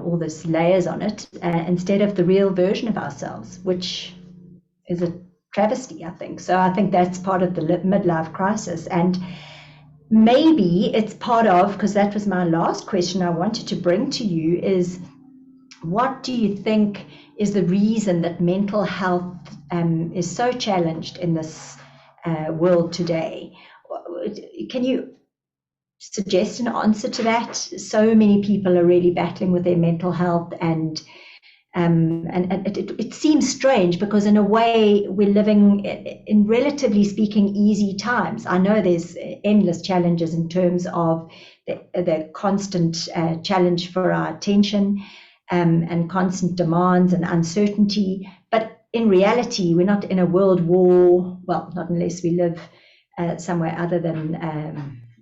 all these layers on it, instead of the real version of ourselves, which is a travesty, I think. So I think that's part of the midlife crisis. And maybe it's part of, because that was my last question I wanted to bring to you, is what do you think is the reason that mental health is so challenged in this world today? Can you suggest an answer to that? So many people are really battling with their mental health, and it seems strange because in a way we're living in, relatively speaking, easy times. I know there's endless challenges in terms of the constant challenge for our attention and constant demands and uncertainty, but in reality we're not in a world war, well, not unless we live somewhere other than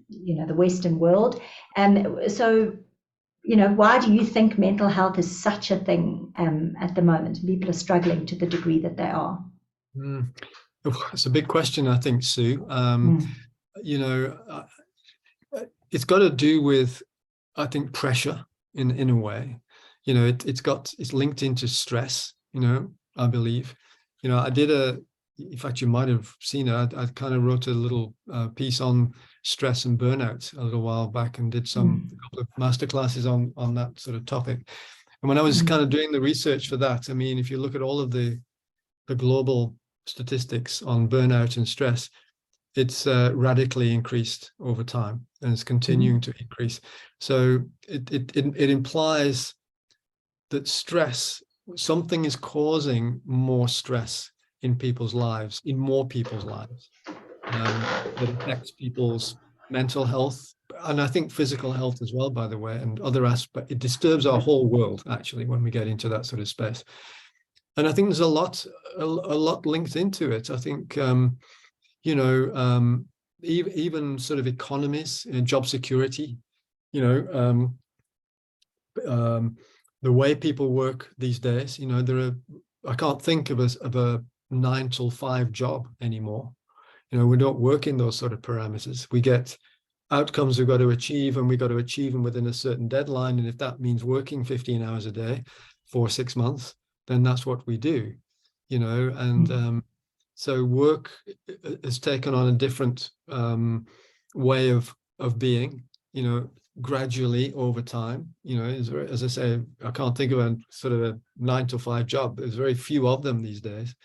the Western world. So, why do you think mental health is such a thing at the moment? People are struggling to the degree that they are. It's a big question, I think, Sue. It's got to do with, I think, pressure in a way. It's linked into stress, I believe. In fact, you might have seen it. I kind of wrote a little piece on stress and burnout a little while back and did a couple of masterclasses on that sort of topic. And when I was kind of doing the research for that, I mean, if you look at all of the global statistics on burnout and stress, it's radically increased over time, and it's continuing to increase. So it implies that something is causing more stress in people's lives, in more people's lives, that affects people's mental health, and I think physical health as well, by the way, and other aspects. It disturbs our whole world, actually, when we get into that sort of space. And I think there's a lot linked into it. I think, even sort of economies and job security, the way people work these days, I can't think of a 9 till 5 job anymore. We don't work in those sort of parameters. We get outcomes we've got to achieve, and we've got to achieve them within a certain deadline. And if that means working 15 hours a day for 6 months, then that's what we do, and so work has taken on a different way of being, gradually over time. As I say, I can't think of a sort of a 9 to 5 job. There's very few of them these days.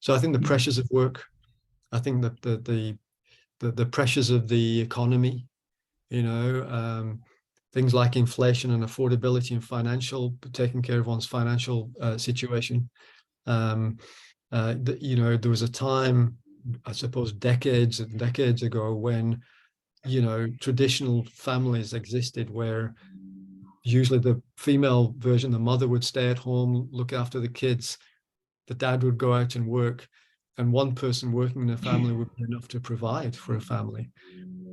So I think the pressures of work, I think that the pressures of the economy, things like inflation and affordability and taking care of one's financial situation. There was a time I suppose, decades and decades ago, when, traditional families existed where usually the female version, the mother, would stay at home, look after the kids, the dad would go out and work, and one person working in a family would be enough to provide for a family.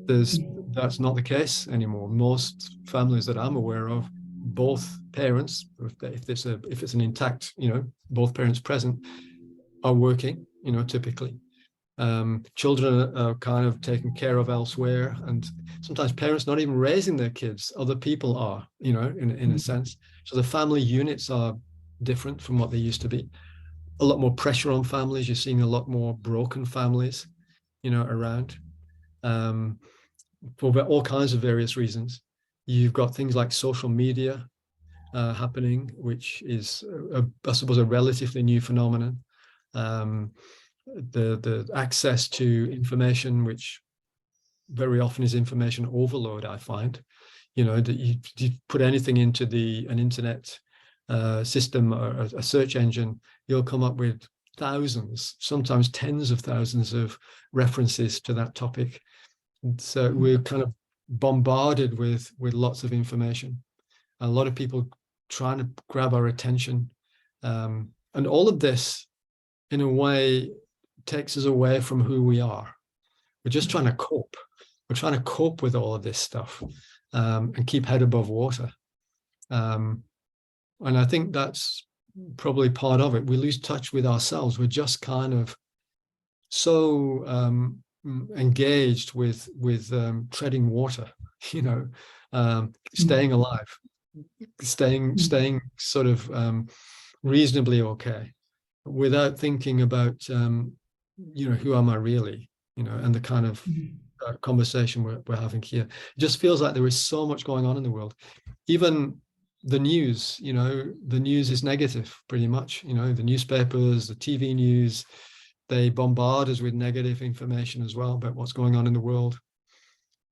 That's not the case anymore. Most families that I'm aware of, both parents, if it's an intact, both parents present, are working, typically. Children are kind of taken care of elsewhere, and sometimes parents not even raising their kids, other people are, in a sense. So the family units are different from what they used to be. A lot more pressure on families. You're seeing a lot more broken families, around, for all kinds of various reasons. You've got things like social media happening, which is, I suppose, a relatively new phenomenon. The access to information, which very often is information overload, I find. That you put anything into an internet system or a search engine, you'll come up with thousands, sometimes tens of thousands of references to that topic. So we're kind of bombarded with lots of information. A lot of people trying to grab our attention, and all of this, in a way, takes us away from who we are. We're just trying to cope. We're trying to cope with all of this stuff, and keep head above water. And I think that's probably part of it. We lose touch with ourselves. We're just kind of so engaged with treading water, staying alive, staying sort of reasonably okay, without thinking about who am I really, and the kind of conversation we're having here. It just feels like there is so much going on in the world. Even the news, the news is negative pretty much. The newspapers, the TV news, they bombard us with negative information as well about what's going on in the world,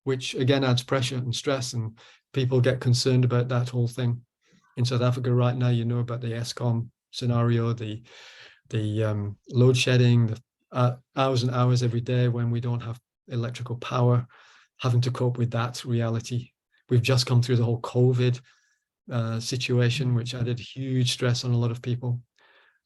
which again adds pressure and stress, and people get concerned about that whole thing. In South Africa right now, about the Eskom scenario, the load shedding, the hours and hours every day when we don't have electrical power, having to cope with that reality. We've just come through the whole COVID situation, which added huge stress on a lot of people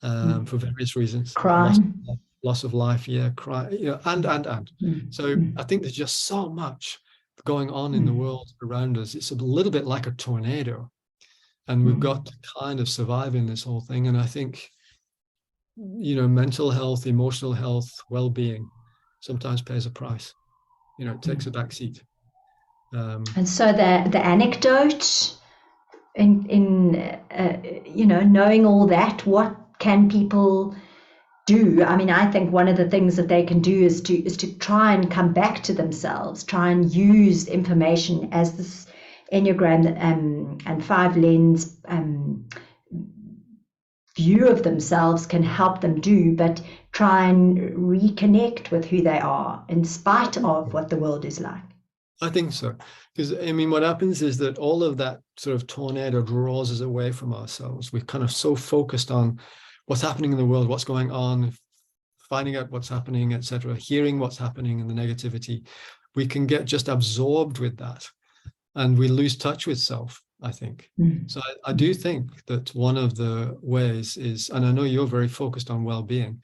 for various reasons. Crime. Loss of life, crime, and. So I think there's just so much going on in the world around us. It's a little bit like a tornado, and we've got to kind of survive in this whole thing. And I think, mental health, emotional health, well-being sometimes pays a price. It takes a back seat. And so the anecdote in knowing all that, what can people do? I mean, I think one of the things that they can do is to try and come back to themselves, try and use information as this Enneagram and 5 lens view of themselves can help them do, but try and reconnect with who they are in spite of what the world is like. I think so. Because, what happens is that all of that sort of tornado draws us away from ourselves. We're kind of so focused on what's happening in the world, what's going on, finding out what's happening, etc., hearing what's happening and the negativity. We can get just absorbed with that, and we lose touch with self, I think. So I do think that one of the ways is, and I know you're very focused on well-being,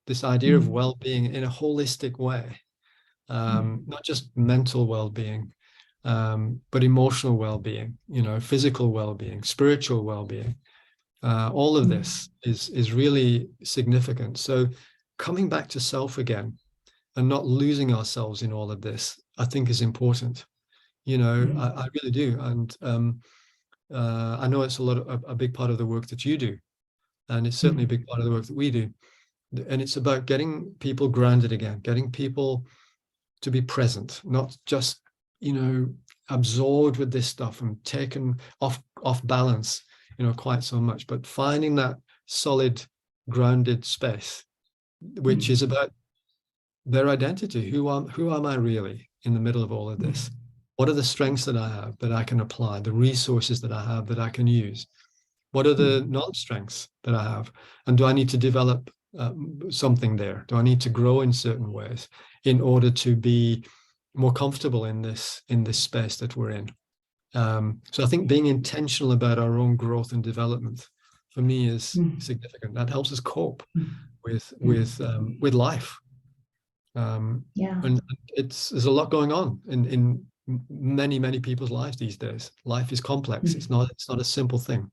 this idea of well-being in a holistic way. Not just mental well-being, but emotional well-being, physical well-being, spiritual well-being. All of this is really significant. So coming back to self again and not losing ourselves in all of this, I think is important. I really do. And I know it's a big part of the work that you do. And it's certainly a big part of the work that we do. And it's about getting people grounded again, getting people to be present, not just, absorbed with this stuff and taken off balance, quite so much, but finding that solid, grounded space, which is about their identity. Who am I really in the middle of all of this? What are the strengths that I have that I can apply, the resources that I have that I can use? What are the non-strengths that I have? And do I need to develop something there? Do I need to grow in certain ways in order to be more comfortable in this space that we're in? So I think being intentional about our own growth and development for me is significant. That helps us cope with life. And there's a lot going on in many people's lives these days. Life is complex. It's not a simple thing.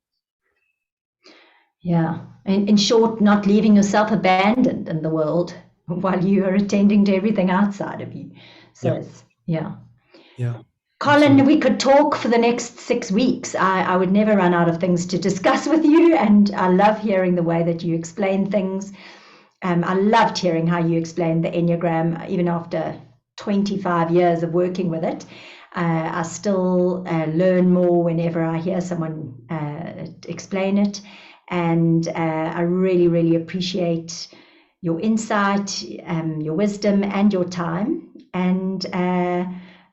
Yeah. In short, not leaving yourself abandoned in the world while you are attending to everything outside of you. So yeah. Colin, absolutely. We could talk for the next 6 weeks. I would never run out of things to discuss with you, and I love hearing the way that you explain things. I loved hearing how you explained the Enneagram, even after 25 years of working with it. I still learn more whenever I hear someone explain it. And I really, really appreciate your insight, your wisdom, and your time. And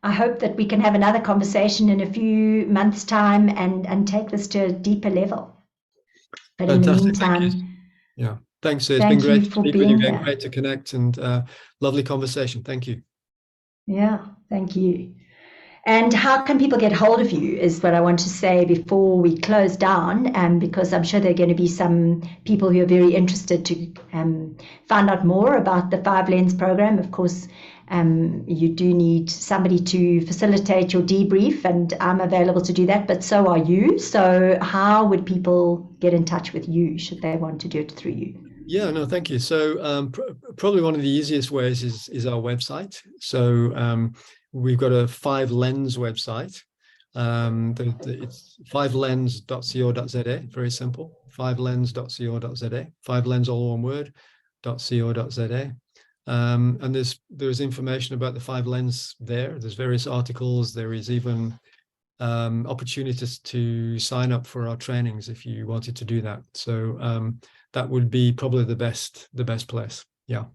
I hope that we can have another conversation in a few months' time and take this to a deeper level. But in the meantime, thanks, Sue. It's been great to speak with you again. Great to connect, and lovely conversation. Thank you. Yeah, thank you. And how can people get hold of you is what I want to say before we close down, because I'm sure there are going to be some people who are very interested to find out more about the 5 Lens program. Of course, you do need somebody to facilitate your debrief, and I'm available to do that, but so are you. So how would people get in touch with you should they want to do it through you? Yeah, no, thank you. So probably one of the easiest ways is our website. So we've got a 5 Lens website. It's 5lens.co.za, very simple. 5lens.co.za, 5 Lens, all one word, .co.za. And there's information about the 5 Lens there. There's various articles. There is even opportunities to sign up for our trainings if you wanted to do that. So that would be probably the best place. Yeah.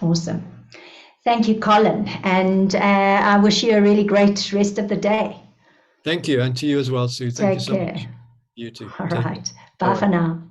Awesome. Thank you, Colin. And I wish you a really great rest of the day. Thank you. And to you as well, Sue. Thank you so much. You too. All right. Bye for now.